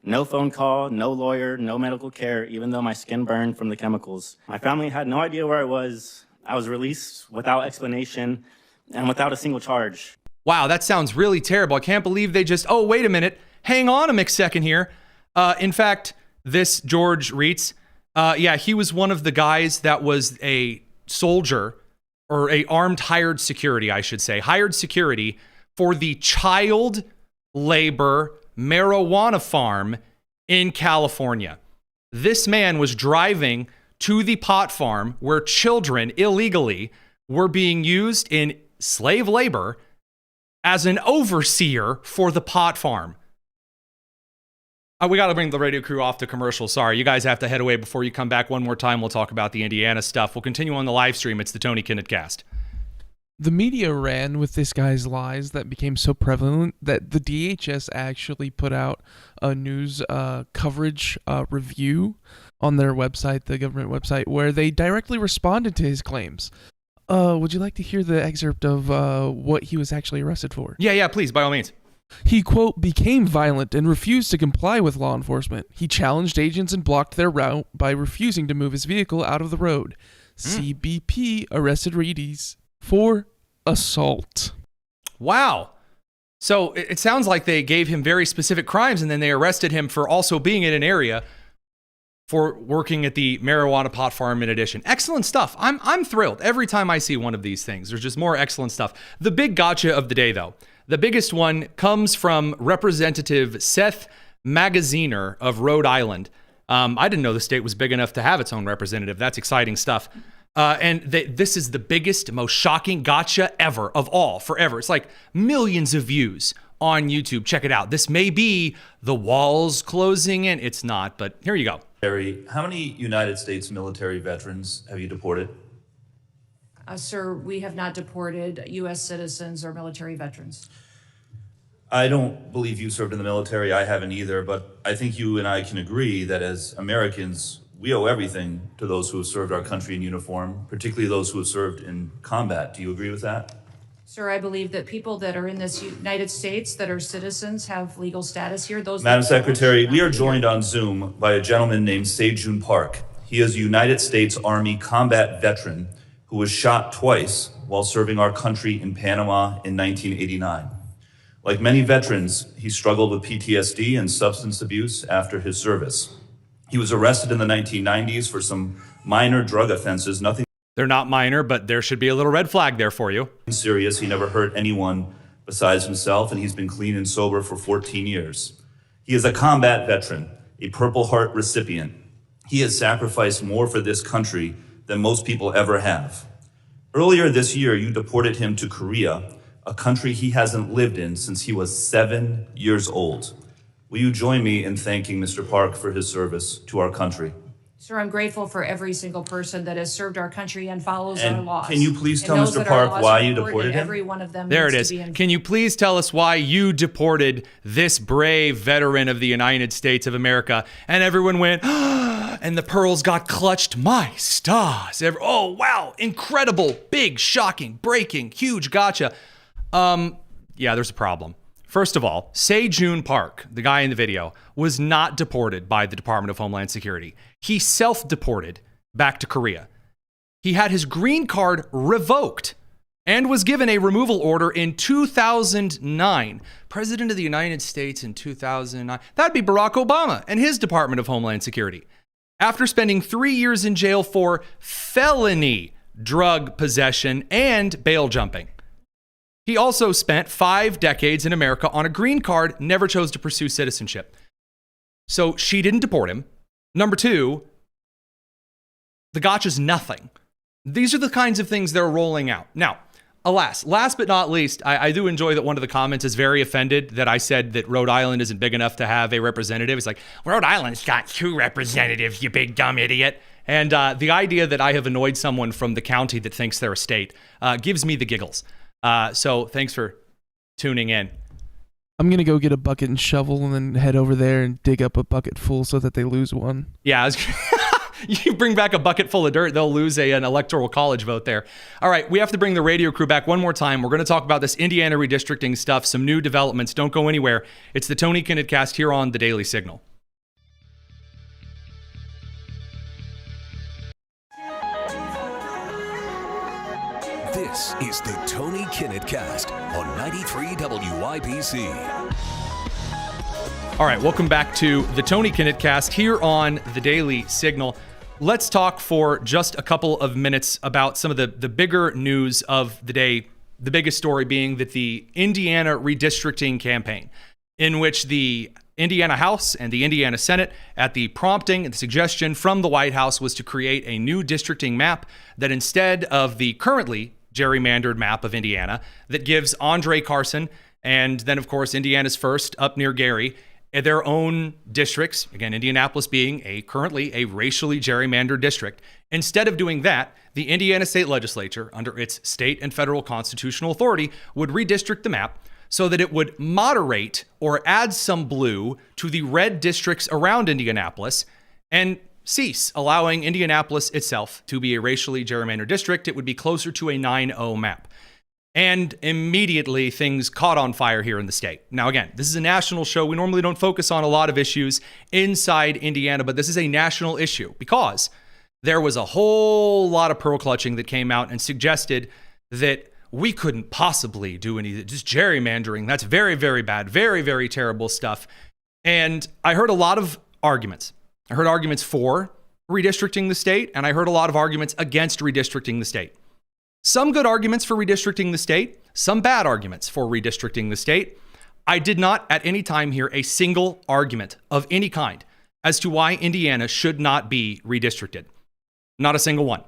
No phone call, no lawyer, no medical care, even though my skin burned from the chemicals. My family had no idea where I was. I was released without explanation and without a single charge. Wow, that sounds really terrible. I can't believe they just, oh, wait a minute. Hang on a second here. In fact, this George Reitz, he was one of the guys that was a soldier or a armed hired security, I should say, hired security for the child labor marijuana farm in California. This man was driving to the pot farm where children illegally were being used in slave labor as an overseer for the pot farm. We got to bring the radio crew off to commercial. Sorry, you guys have to head away before you come back one more time. We'll talk about the Indiana stuff. We'll continue on the live stream. It's the Tony Kinnett Cast. The media ran with this guy's lies that became so prevalent that the DHS actually put out a news coverage review on their website, the government website, where they directly responded to his claims. Would you like to hear the excerpt of what he was actually arrested for? Yeah, please, by all means. He, quote, became violent and refused to comply with law enforcement. He challenged agents and blocked their route by refusing to move his vehicle out of the road. CBP arrested Reedies for assault. Wow. So it sounds like they gave him very specific crimes, and then they arrested him for also being in an area for working at the marijuana pot farm in addition. Excellent stuff. I'm thrilled every time I see one of these things. There's just more excellent stuff. The big gotcha of the day, though. The biggest one comes from Representative Seth Magaziner of Rhode Island. I didn't know the state was big enough to have its own representative. That's exciting stuff. This is the biggest, most shocking gotcha ever of all, forever. It's like millions of views on YouTube. Check it out. This may be the walls closing in. It's not, but here you go. Harry, how many United States military veterans have you deported? Sir, we have not deported U.S. citizens or military veterans. I don't believe you served in the military. I haven't either, but I think you and I can agree that as Americans, we owe everything to those who have served our country in uniform, particularly those who have served in combat. Do you agree with that? Sir, I believe that people that are in this United States that are citizens have legal status here. Madam Secretary, we are joined on Zoom by a gentleman named Se-Jun Park. He is a United States Army combat veteran who was shot twice while serving our country in Panama in 1989. Like many veterans, he struggled with PTSD and substance abuse after his service. He was arrested in the 1990s for some minor drug offenses, nothing. They're not minor, but there should be a little red flag there for you. Serious. He never hurt anyone besides himself, and he's been clean and sober for 14 years. He is a combat veteran, a Purple Heart recipient. He has sacrificed more for this country than most people ever have. Earlier this year, you deported him to Korea, a country he hasn't lived in since he was 7 years old. Will you join me in thanking Mr. Park for his service to our country? Sir, I'm grateful for every single person that has served our country and follows our laws. Can you please tell Mr. Park why you deported him? Every one of them there it needs is. to be Can you please tell us why you deported this brave veteran of the United States of America? And everyone went, and the pearls got clutched. My stars. Oh, wow. Incredible, big, shocking, breaking, huge gotcha. Yeah, there's a problem. First of all, Se-Jun Park, the guy in the video, was not deported by the Department of Homeland Security. He self-deported back to Korea. He had his green card revoked and was given a removal order in 2009. President of the United States in 2009. That'd be Barack Obama and his Department of Homeland Security. After spending 3 years in jail for felony drug possession and bail jumping. He also spent 5 decades in America on a green card, never chose to pursue citizenship. So she didn't deport him. Number 2, the gotcha's nothing. These are the kinds of things they're rolling out. Now, alas, last but not least, I do enjoy that one of the comments is very offended that I said that Rhode Island isn't big enough to have a representative. It's like, Rhode Island's got 2 representatives, you big dumb idiot. And the idea that I have annoyed someone from the county that thinks they're a state gives me the giggles. So thanks for tuning in. I'm going to go get a bucket and shovel and then head over there and dig up a bucket full so that they lose one. Yeah, you bring back a bucket full of dirt, they'll lose an electoral college vote there. All right, we have to bring the radio crew back one more time. We're going to talk about this Indiana redistricting stuff, some new developments. Don't go anywhere. It's the Tony Kinnett Cast here on The Daily Signal. This is the Tony Kinnett Cast on 93 WIBC. All right, welcome back to the Tony Kinnett Cast here on The Daily Signal. Let's talk for just a couple of minutes about some of the bigger news of the day. The biggest story being that the Indiana redistricting campaign, in which the Indiana House and the Indiana Senate, at the prompting and the suggestion from the White House, was to create a new districting map that, instead of the currently gerrymandered map of Indiana that gives Andre Carson and then, of course, Indiana's first up near Gary, their own districts, again, Indianapolis being currently a racially gerrymandered district. Instead of doing that, the Indiana State Legislature, under its state and federal constitutional authority, would redistrict the map so that it would moderate or add some blue to the red districts around Indianapolis and cease allowing Indianapolis itself to be a racially gerrymandered district. It would be closer to a 9-0 map. And immediately things caught on fire here in the state. Now, again, this is a national show. We normally don't focus on a lot of issues inside Indiana, but this is a national issue because there was a whole lot of pearl clutching that came out and suggested that we couldn't possibly do any, just gerrymandering. That's very, very bad, very, very terrible stuff. And I heard a lot of arguments. I heard arguments for redistricting the state, and I heard a lot of arguments against redistricting the state. Some good arguments for redistricting the state, some bad arguments for redistricting the state. I did not at any time hear a single argument of any kind as to why Indiana should not be redistricted. Not a single one.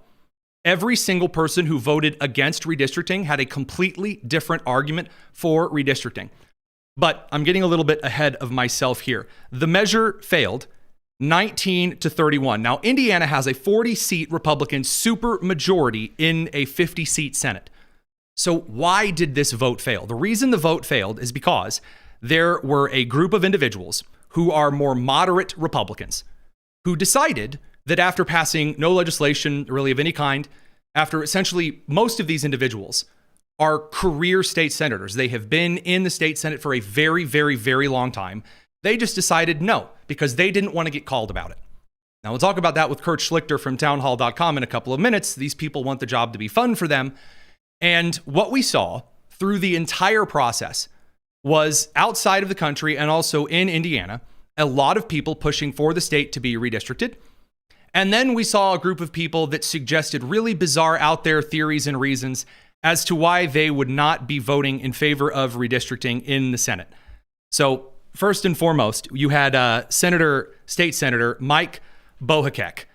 Every single person who voted against redistricting had a completely different argument for redistricting. But I'm getting a little bit ahead of myself here. The measure failed 19-31. Now, Indiana has a 40-seat Republican supermajority in a 50-seat Senate. So why did this vote fail? The reason the vote failed is because there were a group of individuals who are more moderate Republicans who decided that after passing no legislation really of any kind, after essentially most of these individuals are career state senators, they have been in the state Senate for a very, very, very long time, they just decided no, because they didn't want to get called about it. Now, we'll talk about that with Kurt Schlichter from townhall.com in a couple of minutes. These people want the job to be fun for them. And what we saw through the entire process was outside of the country and also in Indiana, a lot of people pushing for the state to be redistricted. And then we saw a group of people that suggested really bizarre out there theories and reasons as to why they would not be voting in favor of redistricting in the Senate. So first and foremost, you had State Senator Mike Bohakek,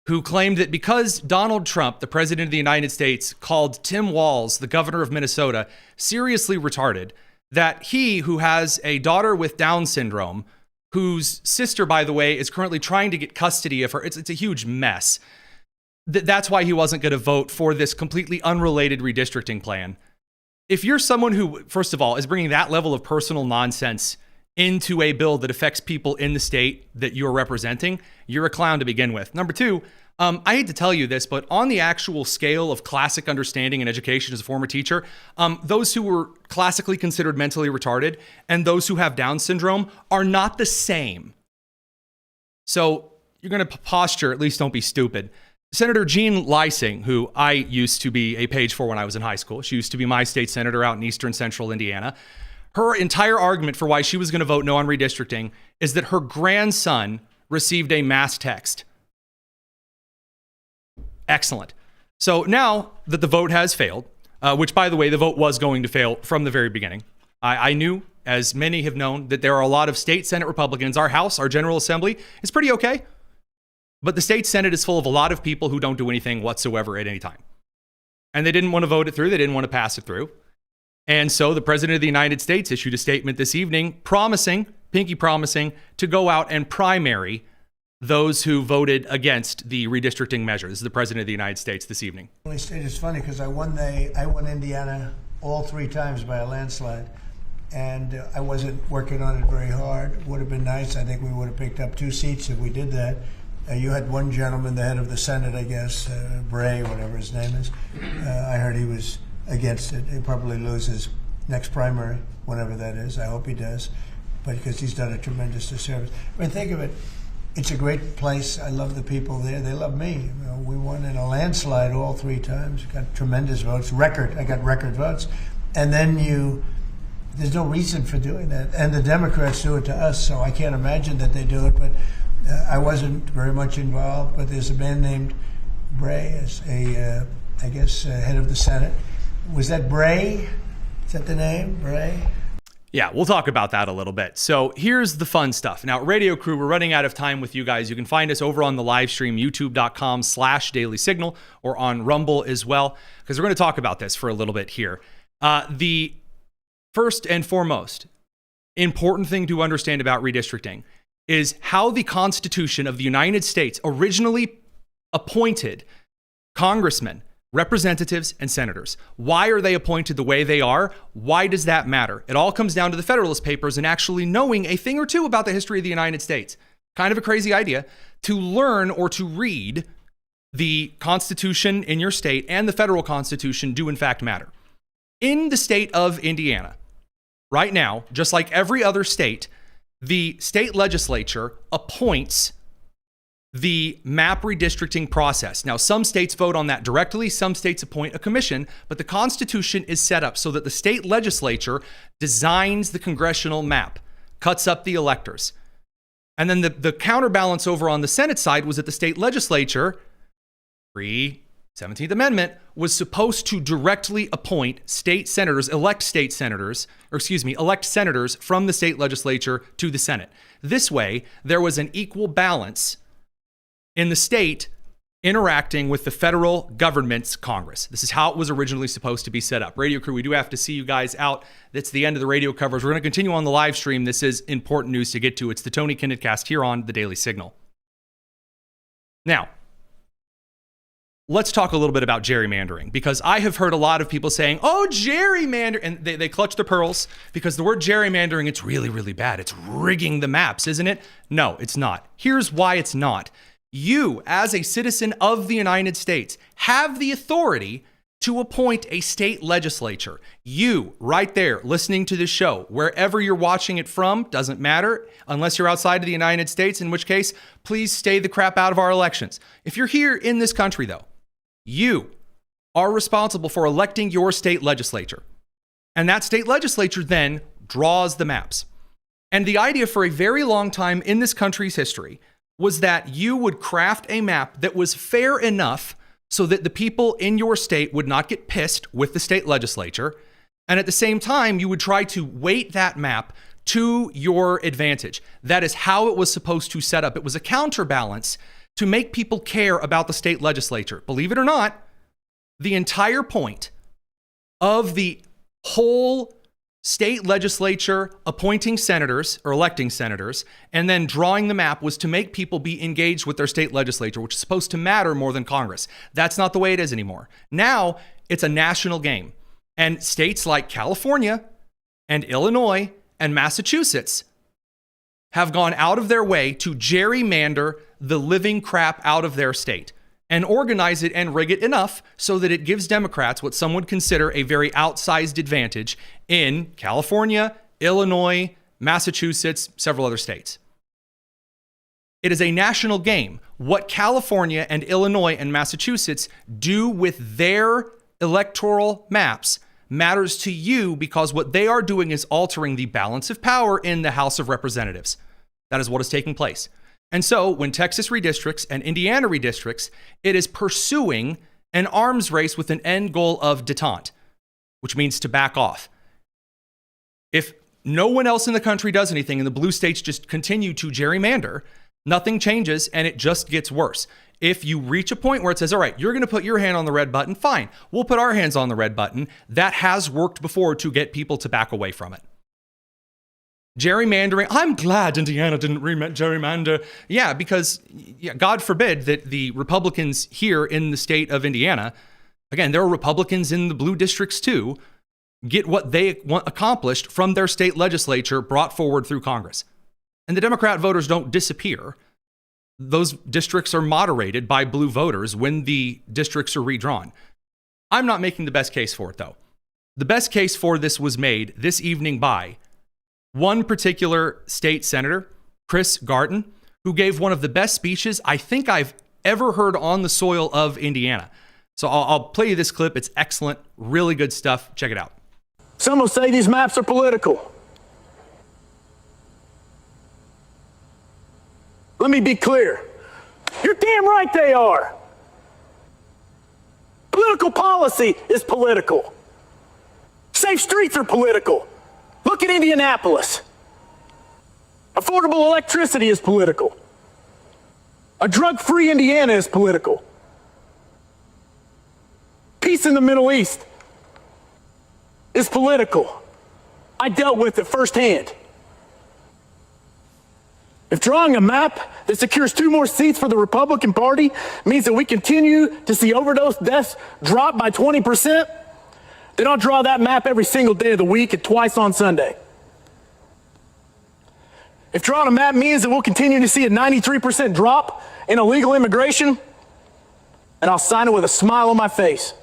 who claimed that because Donald Trump, the president of the United States, called Tim Walz, the governor of Minnesota, seriously retarded, that he, who has a daughter with Down syndrome, whose sister, by the way, is currently trying to get custody of her, it's a huge mess, that's why he wasn't going to vote for this completely unrelated redistricting plan. If you're someone who, first of all, is bringing that level of personal nonsense into a bill that affects people in the state that you're representing, you're a clown to begin with. Number two, I hate to tell you this, but on the actual scale of classic understanding and education as a former teacher, those who were classically considered mentally retarded and those who have Down syndrome are not the same. So you're going to posture, at least don't be stupid. Senator Jean Lysing, who I used to be a page for when I was in high school, she used to be my state senator out in eastern central Indiana. Her entire argument for why she was going to vote no on redistricting is that her grandson received a mass text. Excellent. So now that the vote has failed, which, by the way, the vote was going to fail from the very beginning. I knew, as many have known, that there are a lot of state Senate Republicans. Our House, our General Assembly, is pretty okay. But the state Senate is full of a lot of people who don't do anything whatsoever at any time. And they didn't want to vote it through. They didn't want to pass it through. And so the president of the United States issued a statement this evening pinky promising, to go out and primary those who voted against the redistricting measure. This is the president of the United States this evening. It's funny because I won Indiana all 3 times by a landslide. And I wasn't working on it very hard. Would have been nice. I think we would have picked up 2 seats if we did that. You had one gentleman, the head of the Senate, I guess, Bray, whatever his name is. I heard he was against it. He'll probably lose his next primary, whenever that is. I hope he does, but because he's done a tremendous disservice. I mean, think of it. It's a great place. I love the people there. They love me. You know, we won in a landslide all 3 times. Got tremendous votes. I got record votes. And then there's no reason for doing that. And the Democrats do it to us, so I can't imagine that they do it, but I wasn't very much involved, but there's a man named Bray as head of the Senate. Was that Bray? Is that the name, Bray? Yeah, we'll talk about that a little bit. So here's the fun stuff. Now, Radio Crew, we're running out of time with you guys. You can find us over on the live stream, youtube.com/Daily Signal, or on Rumble as well, because we're going to talk about this for a little bit here. The first and foremost important thing to understand about redistricting is how the Constitution of the United States originally appointed congressmen, representatives, and senators. Why are they appointed the way they are? Why does that matter? It all comes down to the Federalist Papers and actually knowing a thing or two about the history of the United States. Kind of a crazy idea. To learn or to read the Constitution in your state and the federal Constitution do in fact matter. In the state of Indiana, right now, just like every other state, the state legislature appoints the map redistricting process. Now, some states vote on that directly, some states appoint a commission, but the Constitution is set up so that the state legislature designs the congressional map, cuts up the electors. And then the counterbalance over on the Senate side was that the state legislature, pre-17th Amendment, was supposed to directly appoint state senators, elect senators from the state legislature to the Senate. This way, there was an equal balance in the state interacting with the federal government's Congress. This is how it was originally supposed to be set up. Radio Crew, we do have to see you guys out. That's the end of the radio coverage. We're going to continue on the live stream. This is important news to get to. It's the Tony Kinnett Cast here on the Daily Signal. Now, let's talk a little bit about gerrymandering, because I have heard a lot of people saying, oh, gerrymander, and they clutch their pearls because the word gerrymandering, it's really, really bad. It's rigging the maps, isn't it? No, it's not. Here's why it's not. You, as a citizen of the United States, have the authority to appoint a state legislature. You, right there, listening to this show, wherever you're watching it from, doesn't matter, unless you're outside of the United States, in which case, please stay the crap out of our elections. If you're here in this country, though, you are responsible for electing your state legislature. And that state legislature then draws the maps. And the idea for a very long time in this country's history was that you would craft a map that was fair enough so that the people in your state would not get pissed with the state legislature. And at the same time, you would try to weight that map to your advantage. That is how it was supposed to set up. It was a counterbalance to make people care about the state legislature. Believe it or not, the entire point of the whole state legislature appointing senators or electing senators and then drawing the map was to make people be engaged with their state legislature, which is supposed to matter more than Congress. That's not the way it is anymore. Now it's a national game. And states like California and Illinois and Massachusetts have gone out of their way to gerrymander the living crap out of their state and organize it and rig it enough so that it gives Democrats what some would consider a very outsized advantage in California, Illinois, Massachusetts, several other states. It is a national game. What California and Illinois and Massachusetts do with their electoral maps matters to you because what they are doing is altering the balance of power in the House of Representatives. That is what is taking place. And so when Texas redistricts and Indiana redistricts, it is pursuing an arms race with an end goal of détente, which means to back off. If no one else in the country does anything and the blue states just continue to gerrymander, nothing changes and it just gets worse. If you reach a point where it says, all right, you're going to put your hand on the red button, fine, we'll put our hands on the red button. That has worked before to get people to back away from it. Gerrymandering, I'm glad Indiana didn't gerrymander. Yeah, because God forbid that the Republicans here in the state of Indiana, again, there are Republicans in the blue districts too, get what they want accomplished from their state legislature brought forward through Congress. And the Democrat voters don't disappear. Those districts are moderated by blue voters when the districts are redrawn. I'm not making the best case for it, though. The best case for this was made this evening by one particular state senator, Chris Garton, who gave one of the best speeches I think I've ever heard on the soil of Indiana. So I'll play you this clip. It's excellent, really good stuff. Check it out. Some will say these maps are political. Let me be clear. You're damn right they are. Political policy is political. Safe streets are political. Look at Indianapolis. Affordable electricity is political. A drug-free Indiana is political. Peace in the Middle East is political. I dealt with it firsthand. If drawing a map that secures 2 more seats for the Republican Party means that we continue to see overdose deaths drop by 20%, then I'll draw that map every single day of the week and twice on Sunday. If drawing a map means that we'll continue to see a 93% drop in illegal immigration, then I'll sign it with a smile on my face.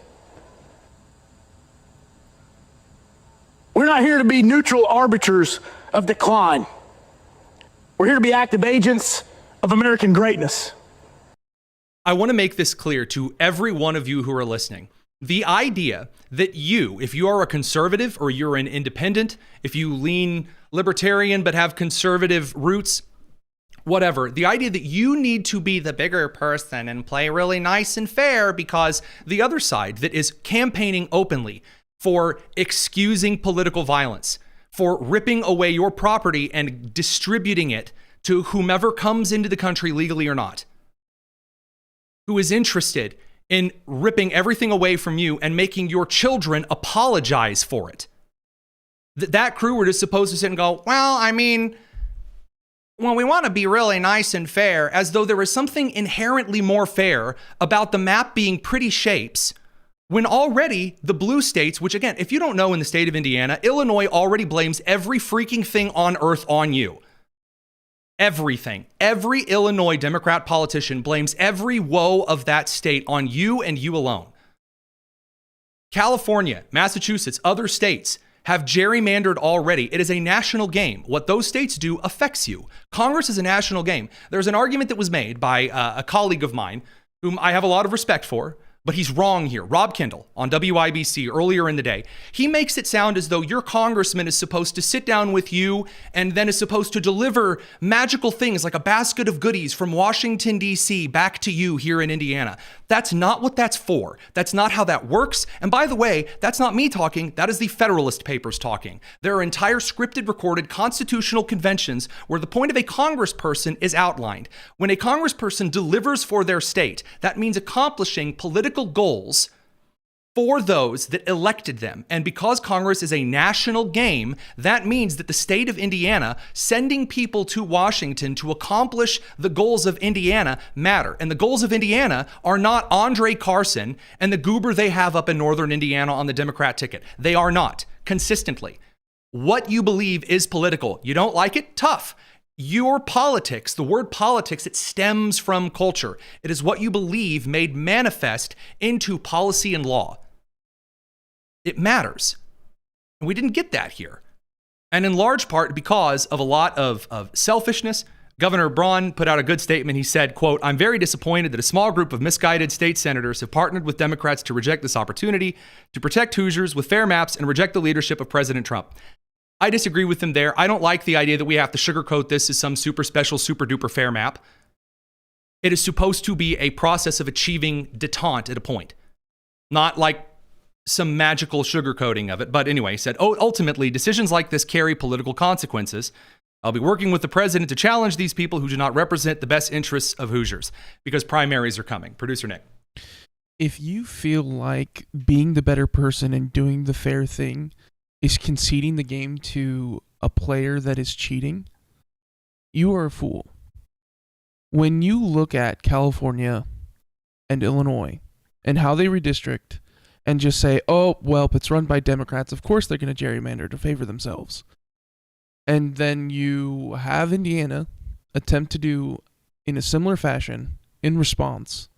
We're not here to be neutral arbiters of decline. We're here to be active agents of American greatness. I want to make this clear to every one of you who are listening. The idea that you, if you are a conservative or you're an independent, if you lean libertarian but have conservative roots, whatever, the idea that you need to be the bigger person and play really nice and fair because the other side that is campaigning openly for excusing political violence, for ripping away your property and distributing it to whomever comes into the country legally or not, who is interested in ripping everything away from you and making your children apologize for it. That crew were just supposed to sit and go, well, I mean, well, we want to be really nice and fair, as though there was something inherently more fair about the map being pretty shapes, when already the blue states, which again, if you don't know, in the state of Indiana, Illinois already blames every freaking thing on earth on you. Everything. Every Illinois Democrat politician blames every woe of that state on you and you alone. California, Massachusetts, other states have gerrymandered already. It is a national game. What those states do affects you. Congress is a national game. There's an argument that was made by a colleague of mine, whom I have a lot of respect for, but he's wrong here. Rob Kendall on WIBC earlier in the day. He makes it sound as though your congressman is supposed to sit down with you and then is supposed to deliver magical things like a basket of goodies from Washington, D.C. back to you here in Indiana. That's not what that's for. That's not how that works. And by the way, that's not me talking. That is the Federalist Papers talking. There are entire scripted, recorded constitutional conventions where the point of a congressperson is outlined. When a congressperson delivers for their state, that means accomplishing political goals for those that elected them. And because Congress is a national game, that means that the state of Indiana sending people to Washington to accomplish the goals of Indiana matter. And the goals of Indiana are not Andre Carson and the goober they have up in northern Indiana on the Democrat ticket. They are not, consistently. What you believe is political. You don't like it? Tough. Your politics, the word politics, it stems from culture. It is what you believe made manifest into policy and law. It matters. And we didn't get that here. And in large part because of a lot of selfishness. Governor Braun put out a good statement. He said, quote, "I'm very disappointed that a small group of misguided state senators have partnered with Democrats to reject this opportunity to protect Hoosiers with fair maps and reject the leadership of President Trump." I disagree with him there. I don't like the idea that we have to sugarcoat this as some super special, super duper fair map. It is supposed to be a process of achieving detente at a point, not like some magical sugarcoating of it. But anyway, he said, ultimately, decisions like this carry political consequences. I'll be working with the president to challenge these people who do not represent the best interests of Hoosiers because primaries are coming. Producer Nick. If you feel like being the better person and doing the fair thing is conceding the game to a player that is cheating, you are a fool. When you look at California and Illinois and how they redistrict and just say, oh, well, if it's run by Democrats, of course they're going to gerrymander to favor themselves. And then you have Indiana attempt to do in a similar fashion in response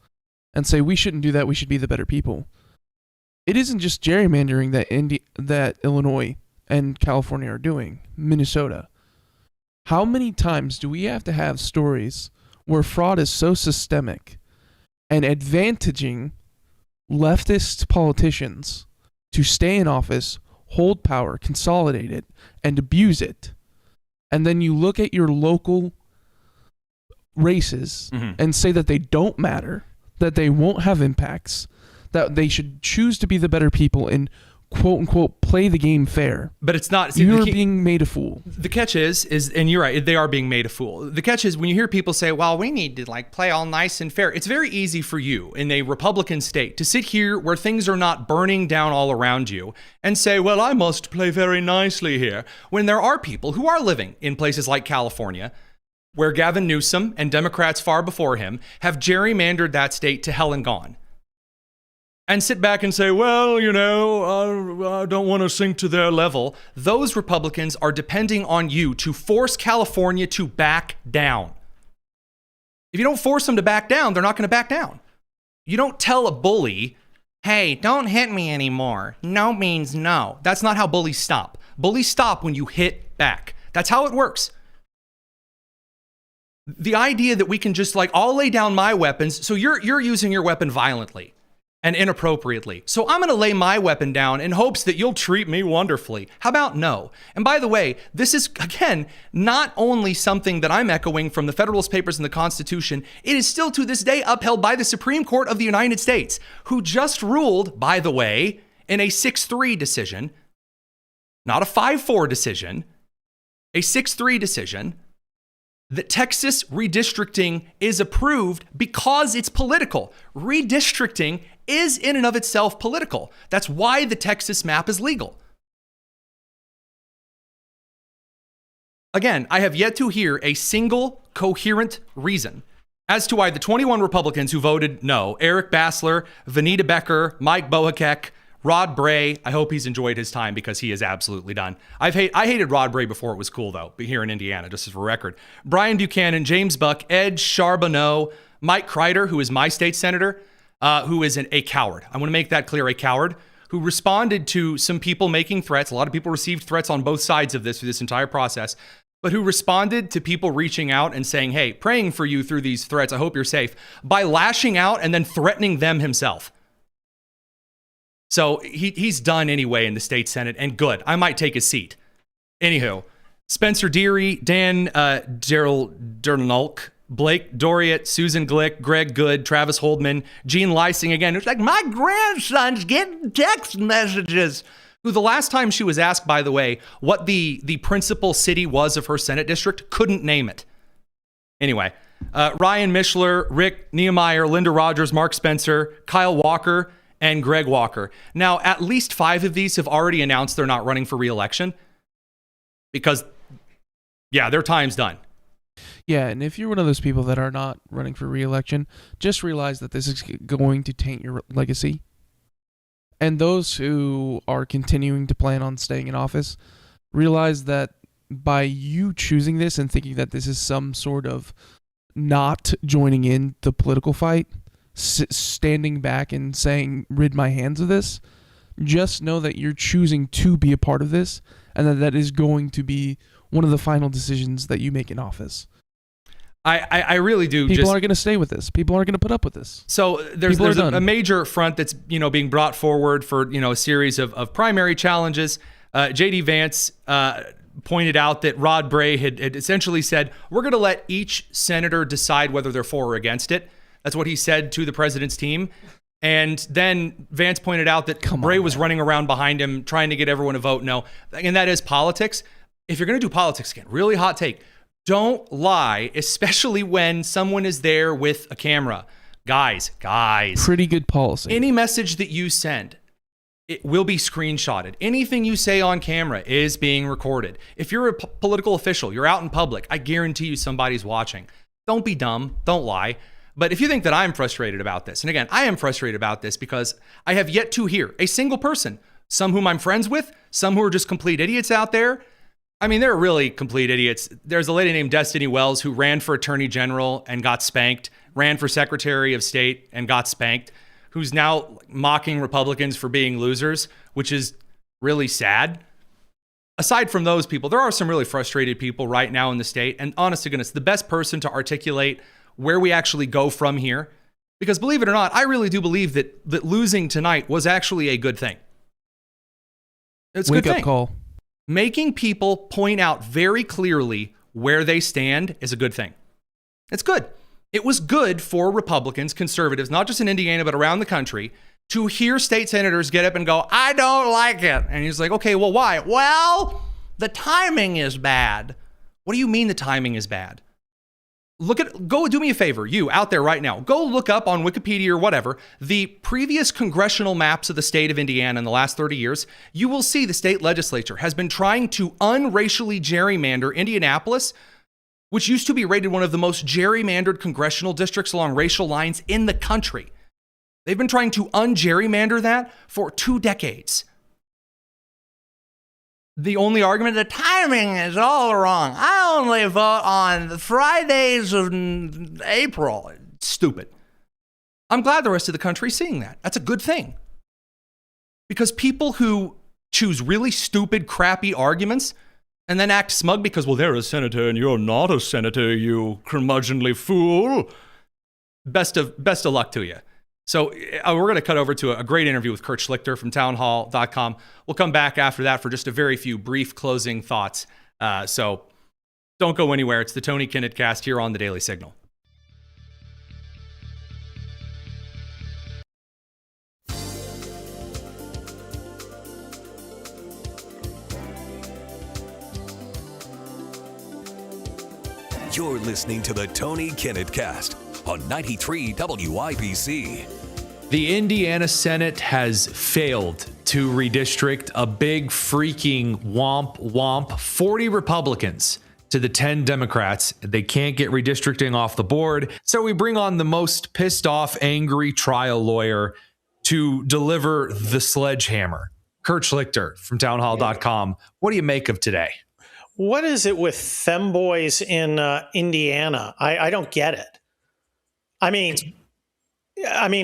and say, we shouldn't do that, we should be the better people. It isn't just gerrymandering that Illinois and California are doing, Minnesota. How many times do we have to have stories where fraud is so systemic and advantaging leftist politicians to stay in office, hold power, consolidate it, and abuse it? And then you look at your local races and say that they don't matter, that they won't have impacts, that they should choose to be the better people and quote unquote play the game fair. But it's not. You're being made a fool. The catch is, and you're right, they are being made a fool. The catch is when you hear people say, well, we need to like play all nice and fair. It's very easy for you in a Republican state to sit here where things are not burning down all around you and say, well, I must play very nicely here. When there are people who are living in places like California, where Gavin Newsom and Democrats far before him have gerrymandered that state to hell and gone. And sit back and say, well, you know, I don't want to sink to their level. Those Republicans are depending on you to force California to back down. If you don't force them to back down, they're not going to back down. You don't tell a bully, hey, don't hit me anymore. No means no. That's not how bullies stop. Bullies stop when you hit back. That's how it works. The idea that we can just like, I'll lay down my weapons, so you're using your weapon violently and inappropriately. So I'm going to lay my weapon down in hopes that you'll treat me wonderfully. How about no? And by the way, this is, again, not only something that I'm echoing from the Federalist Papers and the Constitution, it is still to this day upheld by the Supreme Court of the United States, who just ruled, by the way, in a 6-3 decision, not a 5-4 decision, a 6-3 decision, that Texas redistricting is approved because it's political. Redistricting is in and of itself political. That's why the Texas map is legal. Again, I have yet to hear a single coherent reason as to why the 21 Republicans who voted no, Eric Bassler, Vanita Becker, Mike Bohakek, Rod Bray, I hope he's enjoyed his time because he is absolutely done. I hated Rod Bray before it was cool, though, here in Indiana, just as for record. Brian Buchanan, James Buck, Ed Charbonneau, Mike Kreider, who is my state senator, who is a coward. I want to make that clear, a coward, who responded to some people making threats. A lot of people received threats on both sides of this through this entire process, but who responded to people reaching out and saying, hey, praying for you through these threats, I hope you're safe, by lashing out and then threatening them himself. So he's done anyway in the state Senate, and good. I might take his seat. Anywho, Spencer Deary, Dan Dernulk, Blake Doriot, Susan Glick, Greg Good, Travis Holdman, Gene Lysing again, who's like, my grandson's getting text messages. Who the last time she was asked, by the way, what the principal city was of her Senate district, couldn't name it. Anyway, Ryan Mishler, Rick Niemeyer, Linda Rogers, Mark Spencer, Kyle Walker, and Greg Walker. Now, at least 5 of these have already announced they're not running for re-election because, yeah, their time's done. Yeah, and if you're one of those people that are not running for re-election, just realize that this is going to taint your legacy. And those who are continuing to plan on staying in office, realize that by you choosing this and thinking that this is some sort of not joining in the political fight, standing back and saying, rid my hands of this, just know that you're choosing to be a part of this, and that is going to be one of the final decisions that you make in office. I really do. People aren't going to stay with this. People aren't going to put up with this. So there's a major front that's being brought forward for a series of primary challenges. J.D. Vance pointed out that Rod Bray had essentially said, we're going to let each senator decide whether they're for or against it. That's what he said to the president's team. And then Vance pointed out that Bray was running around behind him trying to get everyone to vote no. And that is politics. If you're going to do politics again, really hot take, don't lie, especially when someone is there with a camera. Guys. Pretty good policy. Any message that you send, it will be screenshotted. Anything you say on camera is being recorded. If you're a political official, you're out in public, I guarantee you somebody's watching. Don't be dumb. Don't lie. But if you think that I'm frustrated about this, and again, I am frustrated about this because I have yet to hear a single person, some whom I'm friends with, some who are just complete idiots out there. I mean, they're really complete idiots. There's a lady named Destiny Wells who ran for attorney general and got spanked, ran for secretary of state and got spanked, who's now mocking Republicans for being losers, which is really sad. Aside from those people, there are some really frustrated people right now in the state. And honest to goodness, the best person to articulate where we actually go from here, because believe it or not, I really do believe that losing tonight was actually a good thing. It's a good thing. Wake up call. Making people point out very clearly where they stand is a good thing. It's good. It was good for Republicans, conservatives, not just in Indiana, but around the country, to hear state senators get up and go, I don't like it. And he's like, okay, well, why? Well, the timing is bad. What do you mean the timing is bad? Go do me a favor, you out there right now, go look up on Wikipedia or whatever, the previous congressional maps of the state of Indiana in the last 30 years. You will see the state legislature has been trying to unracially gerrymander Indianapolis, which used to be rated one of the most gerrymandered congressional districts along racial lines in the country. They've been trying to ungerrymander that for 2 decades. The only argument, the timing is all wrong. I only vote on the Fridays of April. Stupid. I'm glad the rest of the country is seeing that. That's a good thing. Because people who choose really stupid, crappy arguments and then act smug because, well, they're a senator and you're not a senator, you curmudgeonly fool. Best of luck to you. So we're going to cut over to a great interview with Kurt Schlichter from townhall.com. We'll come back after that for just a very few brief closing thoughts. So don't go anywhere. It's the Tony Kinnett Cast here on the Daily Signal. You're listening to the Tony Kinnett Cast on 93 WIBC. The Indiana Senate has failed to redistrict a big freaking womp. 40 Republicans to the 10 Democrats. They can't get redistricting off the board. So we bring on the most pissed off, angry trial lawyer to deliver the sledgehammer. Kurt Schlichter from townhall.com. What do you make of today? What is it with femboys in Indiana? I don't get it. I mean,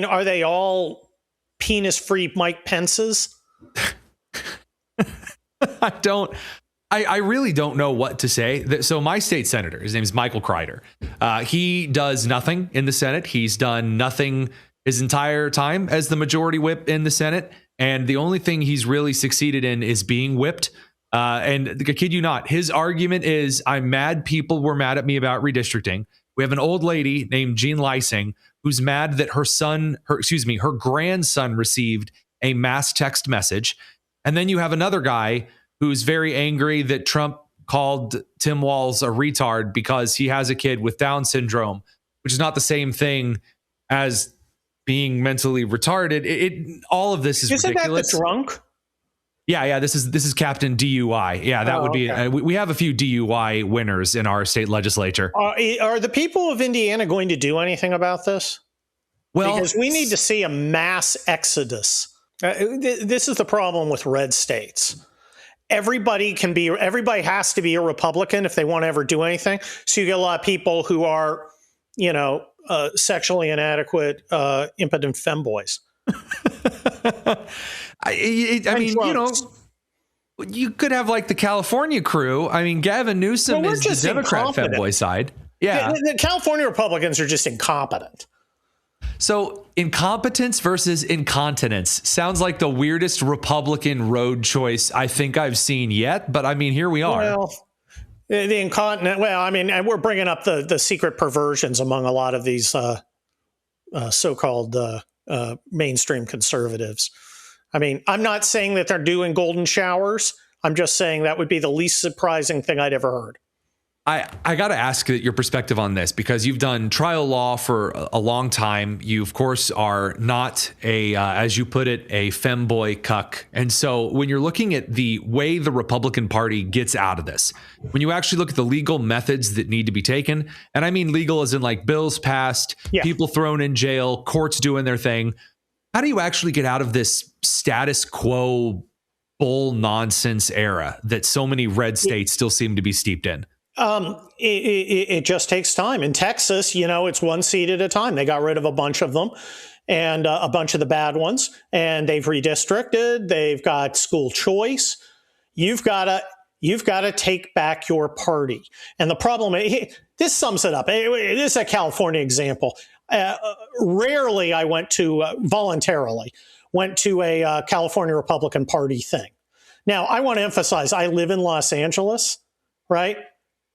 are they all penis-free Mike Pences? I really don't know what to say. So my state senator, his name is Michael Kreider. He does nothing in the Senate. He's done nothing his entire time as the majority whip in the Senate. And the only thing he's really succeeded in is being whipped. And I kid you not, his argument is, I'm mad people were mad at me about redistricting. We have an old lady named Jean Lysing who's mad that her grandson received a mass text message. And then you have another guy who's very angry that Trump called Tim Walz a retard because he has a kid with Down syndrome, which is not the same thing as being mentally retarded. All of this is ridiculous. Isn't that the drunk? Yeah. This is Captain DUI. Yeah, that would be. Okay. We have a few DUI winners in our state legislature. Are the people of Indiana going to do anything about this? Well, because we need to see a mass exodus. This is the problem with red states. Everybody has to be a Republican if they want to ever do anything. So you get a lot of people who are, sexually inadequate, impotent femboys. I mean, you could have like the California crew. I mean, Gavin Newsom is the Democrat femboy side. Yeah. The California Republicans are just incompetent. So incompetence versus incontinence sounds like the weirdest Republican road choice I think I've seen yet. But I mean, here we are. Well, the incontinent. Well, I mean, and we're bringing up the secret perversions among a lot of these so-called mainstream conservatives. I mean, I'm not saying that they're doing golden showers. I'm just saying that would be the least surprising thing I'd ever heard. I got to ask your perspective on this because you've done trial law for a long time. You, of course, are not as you put it, a femboy cuck. And so when you're looking at the way the Republican Party gets out of this, when you actually look at the legal methods that need to be taken, and I mean legal as in like bills passed, people thrown in jail, courts doing their thing. How do you actually get out of this status quo bull nonsense era that so many red states still seem to be steeped in? It just takes time. In Texas, it's one seat at a time. They got rid of a bunch of them and a bunch of the bad ones, and they've redistricted. They've got school choice. You've got to take back your party. And the problem, this sums it up. This is a California example. Rarely I voluntarily went to a California Republican Party thing. Now, I want to emphasize, I live in Los Angeles, right?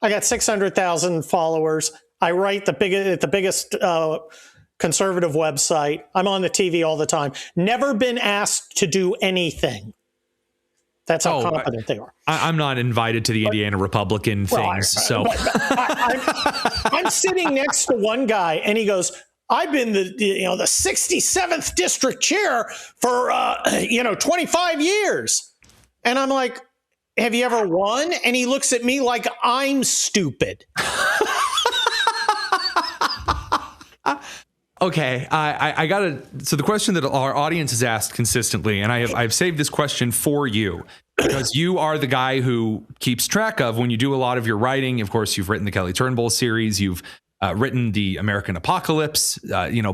I got 600,000 followers. I write the biggest conservative website. I'm on the TV all the time. Never been asked to do anything. That's how competent they are. I'm not invited to the Indiana Republican things. I'm sitting next to one guy, and he goes, I've been the 67th district chair for 25 years. And I'm like, have you ever won? And he looks at me like I'm stupid. Okay, I gotta. So the question that our audience has asked consistently, and I've saved this question for you because you are the guy who keeps track of when you do a lot of your writing. Of course, you've written the Kelly Turnbull series. You've written the American Apocalypse,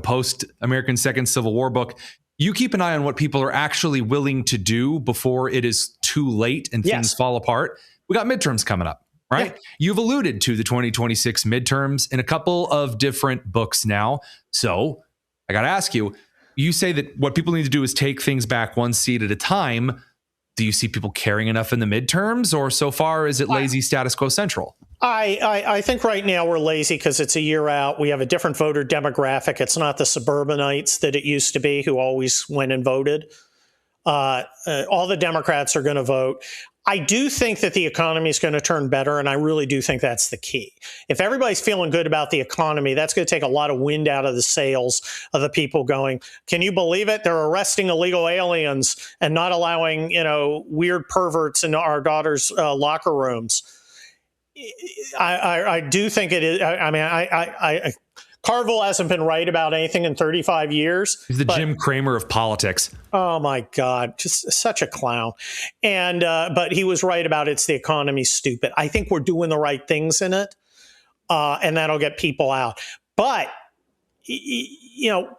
post-American Second Civil War book. You keep an eye on what people are actually willing to do before it is too late and things fall apart. We got midterms coming up. Right? Yeah. You've alluded to the 2026 midterms in a couple of different books now. So I got to ask you, you say that what people need to do is take things back one seat at a time. Do you see people caring enough in the midterms, or so far is it lazy status quo central? I think right now we're lazy because it's a year out. We have a different voter demographic. It's not the suburbanites that it used to be who always went and voted. All the Democrats are going to vote. I do think that the economy is going to turn better, and I really do think that's the key. If everybody's feeling good about the economy, that's going to take a lot of wind out of the sails of the people going, can you believe it? They're arresting illegal aliens and not allowing, weird perverts in our daughters' locker rooms. I do think it is. Carville hasn't been right about anything in 35 years. He's the Jim Cramer of politics. Oh, my God. Just such a clown. And but he was right about it's the economy's stupid. I think we're doing the right things in it, and that'll get people out. But,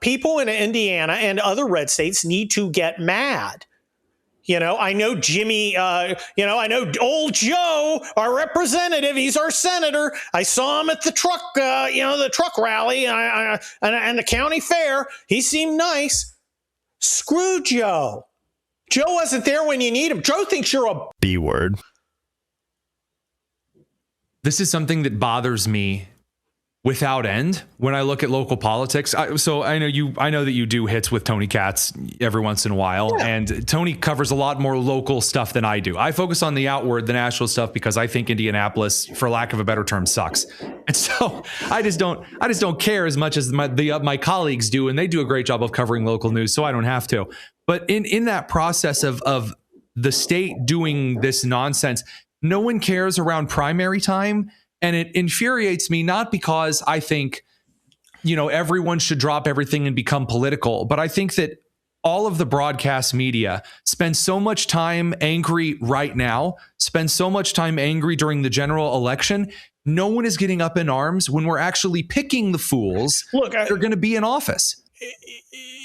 people in Indiana and other red states need to get mad. I know Jimmy, I know old Joe, our representative, he's our senator. I saw him at the truck, the truck rally and the county fair. He seemed nice. Screw Joe. Joe wasn't there when you need him. Joe thinks you're a B word. This is something that bothers me without end when I look at local politics. So I know that you do hits with Tony Katz every once in a while, and Tony covers a lot more local stuff than I do. I focus on the outward, the national stuff, because I think Indianapolis, for lack of a better term, sucks. And so I just don't care as much as my colleagues do, and they do a great job of covering local news, so I don't have to. But in that process of the state doing this nonsense, no one cares around primary time. And it infuriates me, not because I think, everyone should drop everything and become political, but I think that all of the broadcast media spend so much time angry right now, spend so much time angry during the general election. No one is getting up in arms when we're actually picking the fools that are going to be in office.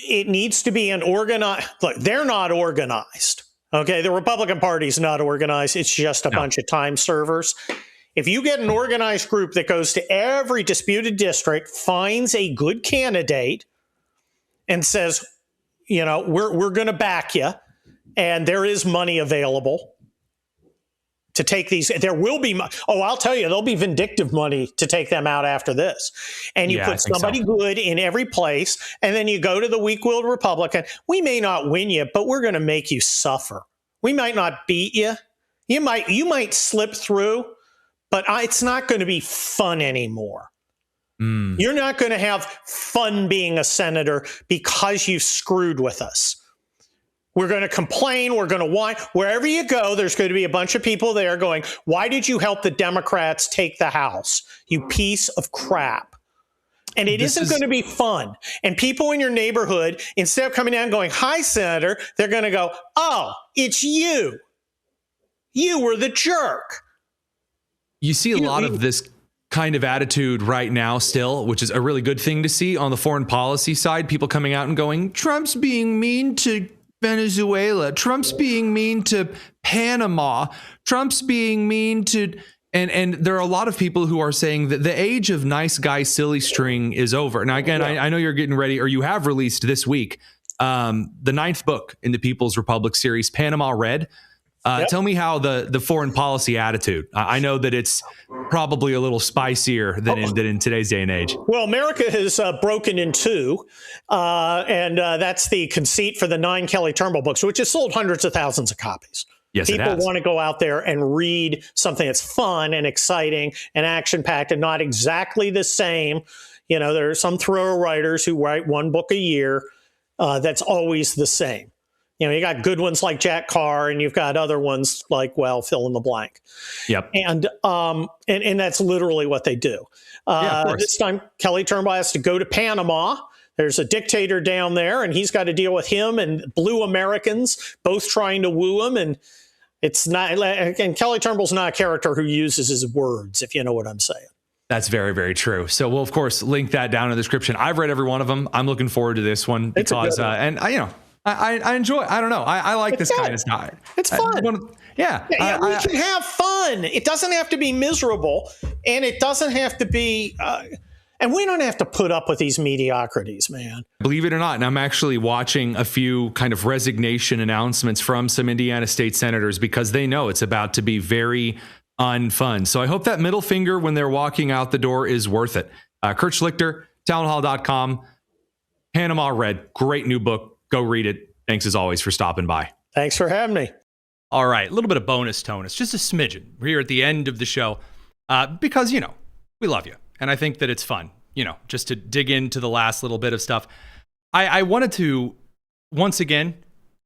It needs to be an organized. Look, they're not organized. Okay, the Republican Party's not organized. It's just a bunch of time servers. If you get an organized group that goes to every disputed district, finds a good candidate, and says, we're going to back you, and there is money available to take these. There will be. I'll tell you, there'll be vindictive money to take them out after this. And you put somebody good in every place, and then you go to the weak-willed Republican. We may not win you, but we're going to make you suffer. We might not beat you. You might slip through. But it's not going to be fun anymore. You're not going to have fun being a senator because you screwed with us. We're going to complain. We're going to whine. Wherever you go, there's going to be a bunch of people there going, why did you help the Democrats take the House, you piece of crap? And it isn't going to be fun. And people in your neighborhood, instead of coming down and going, hi, Senator, they're going to go, oh, it's you. You were the jerk. You see a lot of this kind of attitude right now still, which is a really good thing to see on the foreign policy side. People coming out and going, Trump's being mean to Venezuela. Trump's being mean to Panama. Trump's being mean to... And there are a lot of people who are saying that the age of nice guy silly string is over. Now, again, I know you're getting ready, or you have released this week, the 9th book in the People's Republic series, Panama Red. Tell me how the foreign policy attitude. I know that it's probably a little spicier than in today's day and age. Well, America has broken in two, and that's the conceit for the 9 Kelly Turnbull books, which has sold hundreds of thousands of copies. Yes, people want to go out there and read something that's fun and exciting and action-packed and not exactly the same. You know, there are some thorough writers who write one book a year that's always the same. You know, you got good ones like Jack Carr, and you've got other ones like, well, fill in the blank. Yep. And that's literally what they do. This time, Kelly Turnbull has to go to Panama. There's a dictator down there, and he's got to deal with him and blue Americans both trying to woo him. And it's not. And Kelly Turnbull's not a character who uses his words, if you know what I'm saying. That's very, very true. So we'll, of course, link that down in the description. I've read every one of them. I'm looking forward to this one because, I enjoy. I don't know. I like this kind of style. It's fun. We can have fun. It doesn't have to be miserable, and it doesn't have to be. And we don't have to put up with these mediocrities, man. Believe it or not, and I'm actually watching a few kind of resignation announcements from some Indiana state senators because they know it's about to be very unfun. So I hope that middle finger when they're walking out the door is worth it. Kurt Schlichter, townhall.com, Panama Red, great new book. Go read it. Thanks as always for stopping by. Thanks for having me. All right, a little bit of bonus tone. It's just a smidgen. We're here at the end of the show because, we love you. And I think that it's fun, just to dig into the last little bit of stuff. I wanted to, once again,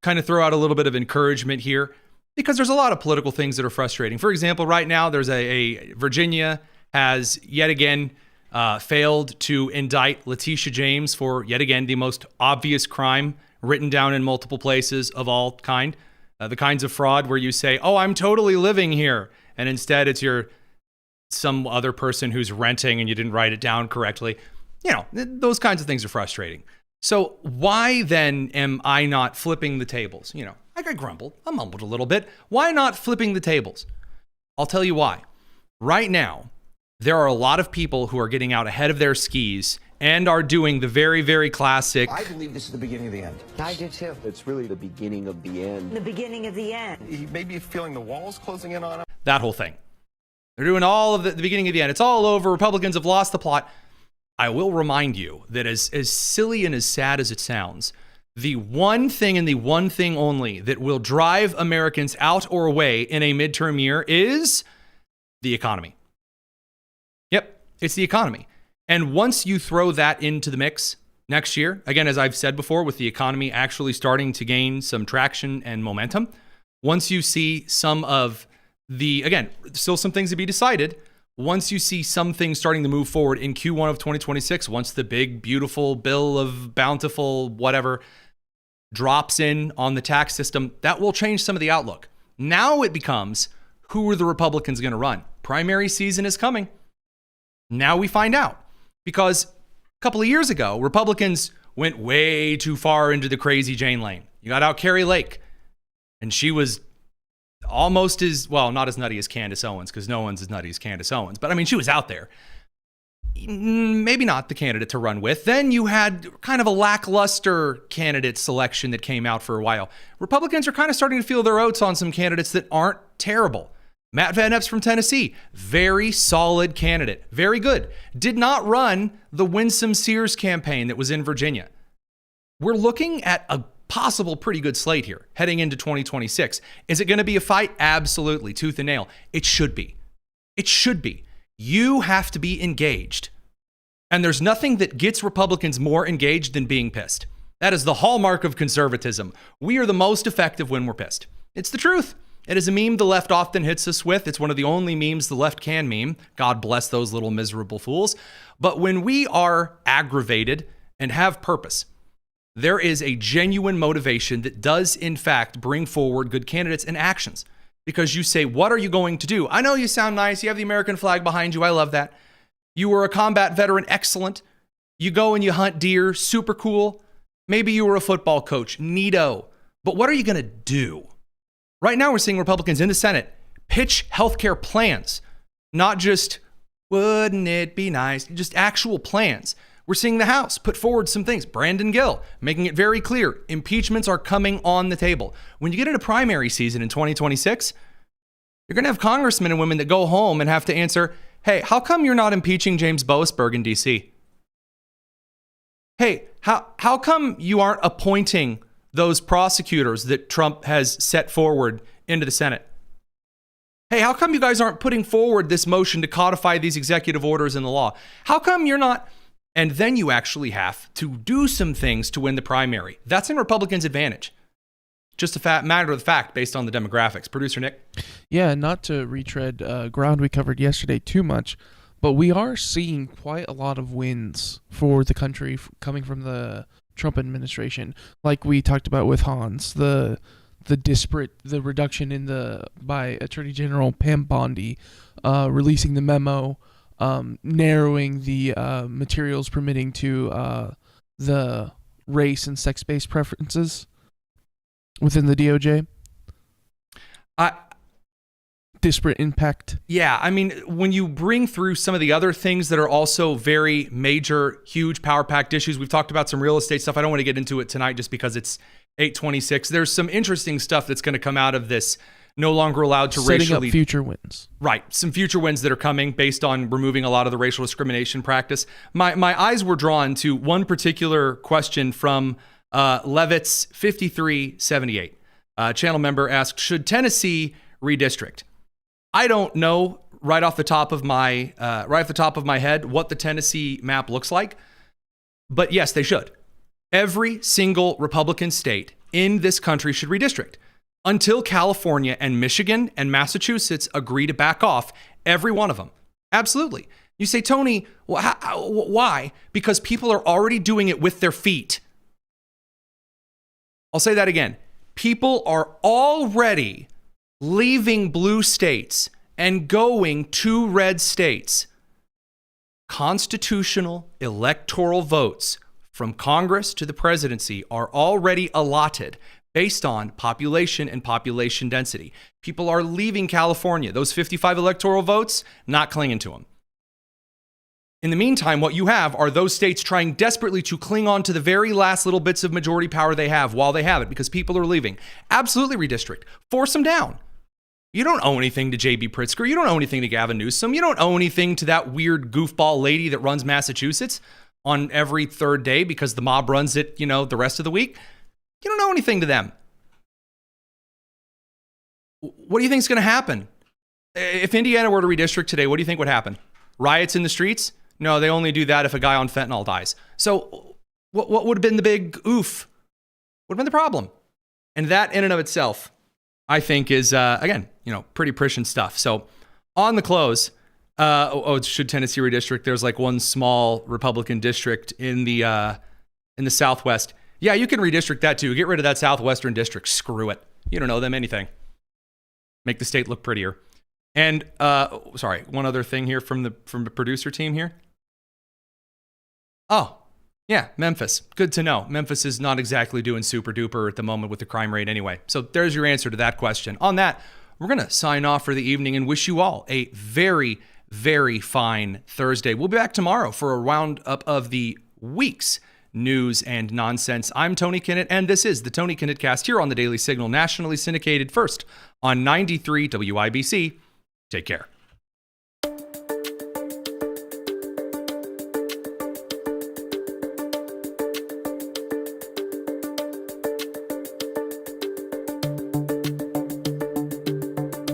kind of throw out a little bit of encouragement here because there's a lot of political things that are frustrating. For example, right now, there's Virginia has yet again failed to indict Letitia James for yet again the most obvious crime written down in multiple places of all kind. The kinds of fraud where you say, oh, I'm totally living here. And instead it's some other person who's renting and you didn't write it down correctly. Those kinds of things are frustrating. So why then am I not flipping the tables? I grumbled, I mumbled a little bit. Why not flipping the tables? I'll tell you why. Right now, there are a lot of people who are getting out ahead of their skis and are doing the very, very classic. I believe this is the beginning of the end. I do too. It's really the beginning of the end. The beginning of the end. He may be feeling the walls closing in on him. That whole thing. They're doing all of the beginning of the end. It's all over. Republicans have lost the plot. I will remind you that as silly and as sad as it sounds, the one thing and the one thing only that will drive Americans out or away in a midterm year is the economy. Yep, it's the economy. And once you throw that into the mix next year, again, as I've said before, with the economy actually starting to gain some traction and momentum, once you see some of again, still some things to be decided, once you see some things starting to move forward in Q1 of 2026, once the big, beautiful bill of bountiful whatever drops in on the tax system, that will change some of the outlook. Now it becomes, who are the Republicans going to run? Primary season is coming. Now we find out. Because a couple of years ago, Republicans went way too far into the crazy Jane lane. You got out Carrie Lake, and she was almost not as nutty as Candace Owens, because no one's as nutty as Candace Owens. But I mean, she was out there. Maybe not the candidate to run with. Then you had kind of a lackluster candidate selection that came out for a while. Republicans are kind of starting to feel their oats on some candidates that aren't terrible. Matt Van Epps from Tennessee, very solid candidate, very good. Did not run the Winsome Sears campaign that was in Virginia. We're looking at a possible pretty good slate here heading into 2026. Is it going to be a fight? Absolutely, tooth and nail. It should be. It should be. You have to be engaged. And there's nothing that gets Republicans more engaged than being pissed. That is the hallmark of conservatism. We are the most effective when we're pissed. It's the truth. It is a meme the left often hits us with. It's one of the only memes the left can meme. God bless those little miserable fools. But when we are aggravated and have purpose, there is a genuine motivation that does, in fact, bring forward good candidates and actions. Because you say, what are you going to do? I know you sound nice. You have the American flag behind you. I love that. You were a combat veteran. Excellent. You go and you hunt deer. Super cool. Maybe you were a football coach. Neato. But what are you going to do? Right now, we're seeing Republicans in the Senate pitch healthcare plans, not just, wouldn't it be nice, just actual plans. We're seeing the House put forward some things. Brandon Gill making it very clear. Impeachments are coming on the table. When you get into primary season in 2026, you're going to have congressmen and women that go home and have to answer, hey, how come you're not impeaching James Boasberg in D.C.? Hey, how come you aren't appointing those prosecutors that Trump has set forward into the Senate? Hey, how come you guys aren't putting forward this motion to codify these executive orders in the law? How come you're not? And then you actually have to do some things to win the primary. That's in Republicans' advantage. Just a matter of the fact based on the demographics. Producer Nick? Yeah, not to retread ground we covered yesterday too much, but we are seeing quite a lot of wins for the country coming from the Trump administration. Like we talked about with Hans, the reduction in by Attorney General Pam Bondi, releasing the memo, narrowing the materials permitting to the race and sex-based preferences within the DOJ. Disparate impact. Yeah, I mean, when you bring through some of the other things that are also very major, huge, power-packed issues, we've talked about some real estate stuff. I don't want to get into it tonight just because it's 8:26. There's some interesting stuff that's going to come out of this. No longer allowed to setting up future wins. Right. Some future wins that are coming based on removing a lot of the racial discrimination practice. My eyes were drawn to one particular question from Levitz 5378. Channel member asked, should Tennessee redistrict? I don't know right off the top of my head what the Tennessee map looks like, but yes, they should. Every single Republican state in this country should redistrict. Until California and Michigan and Massachusetts agree to back off, every one of them. Absolutely. You say, Tony, why? Because people are already doing it with their feet. I'll say that again. People are already leaving blue states and going to red states. Constitutional electoral votes from Congress to the presidency are already allotted based on population and population density. People are leaving California. Those 55 electoral votes, not clinging to them. In the meantime, what you have are those states trying desperately to cling on to the very last little bits of majority power they have while they have it because people are leaving. Absolutely redistrict. Force them down. You don't owe anything to J.B. Pritzker. You don't owe anything to Gavin Newsom. You don't owe anything to that weird goofball lady that runs Massachusetts on every third day because the mob runs it, the rest of the week. You don't owe anything to them. What do you think is going to happen? If Indiana were to redistrict today, what do you think would happen? Riots in the streets? No, they only do that if a guy on fentanyl dies. So what would have been the big oof? What would have been the problem? And that in and of itself, I think is, again, pretty prescient stuff. So on the close, should Tennessee redistrict? There's like one small Republican district in the Southwest. Yeah, you can redistrict that too. Get rid of that Southwestern district. Screw it. You don't owe them anything. Make the state look prettier. And one other thing here from the producer team here. Oh, yeah, Memphis. Good to know. Memphis is not exactly doing super duper at the moment with the crime rate anyway. So there's your answer to that question. On that, we're going to sign off for the evening and wish you all a very, very fine Thursday. We'll be back tomorrow for a roundup of the week's news and nonsense. I'm Tony Kinnett, and this is the Tony Kinnett Cast here on the Daily Signal, nationally syndicated first on 93 WIBC. Take care.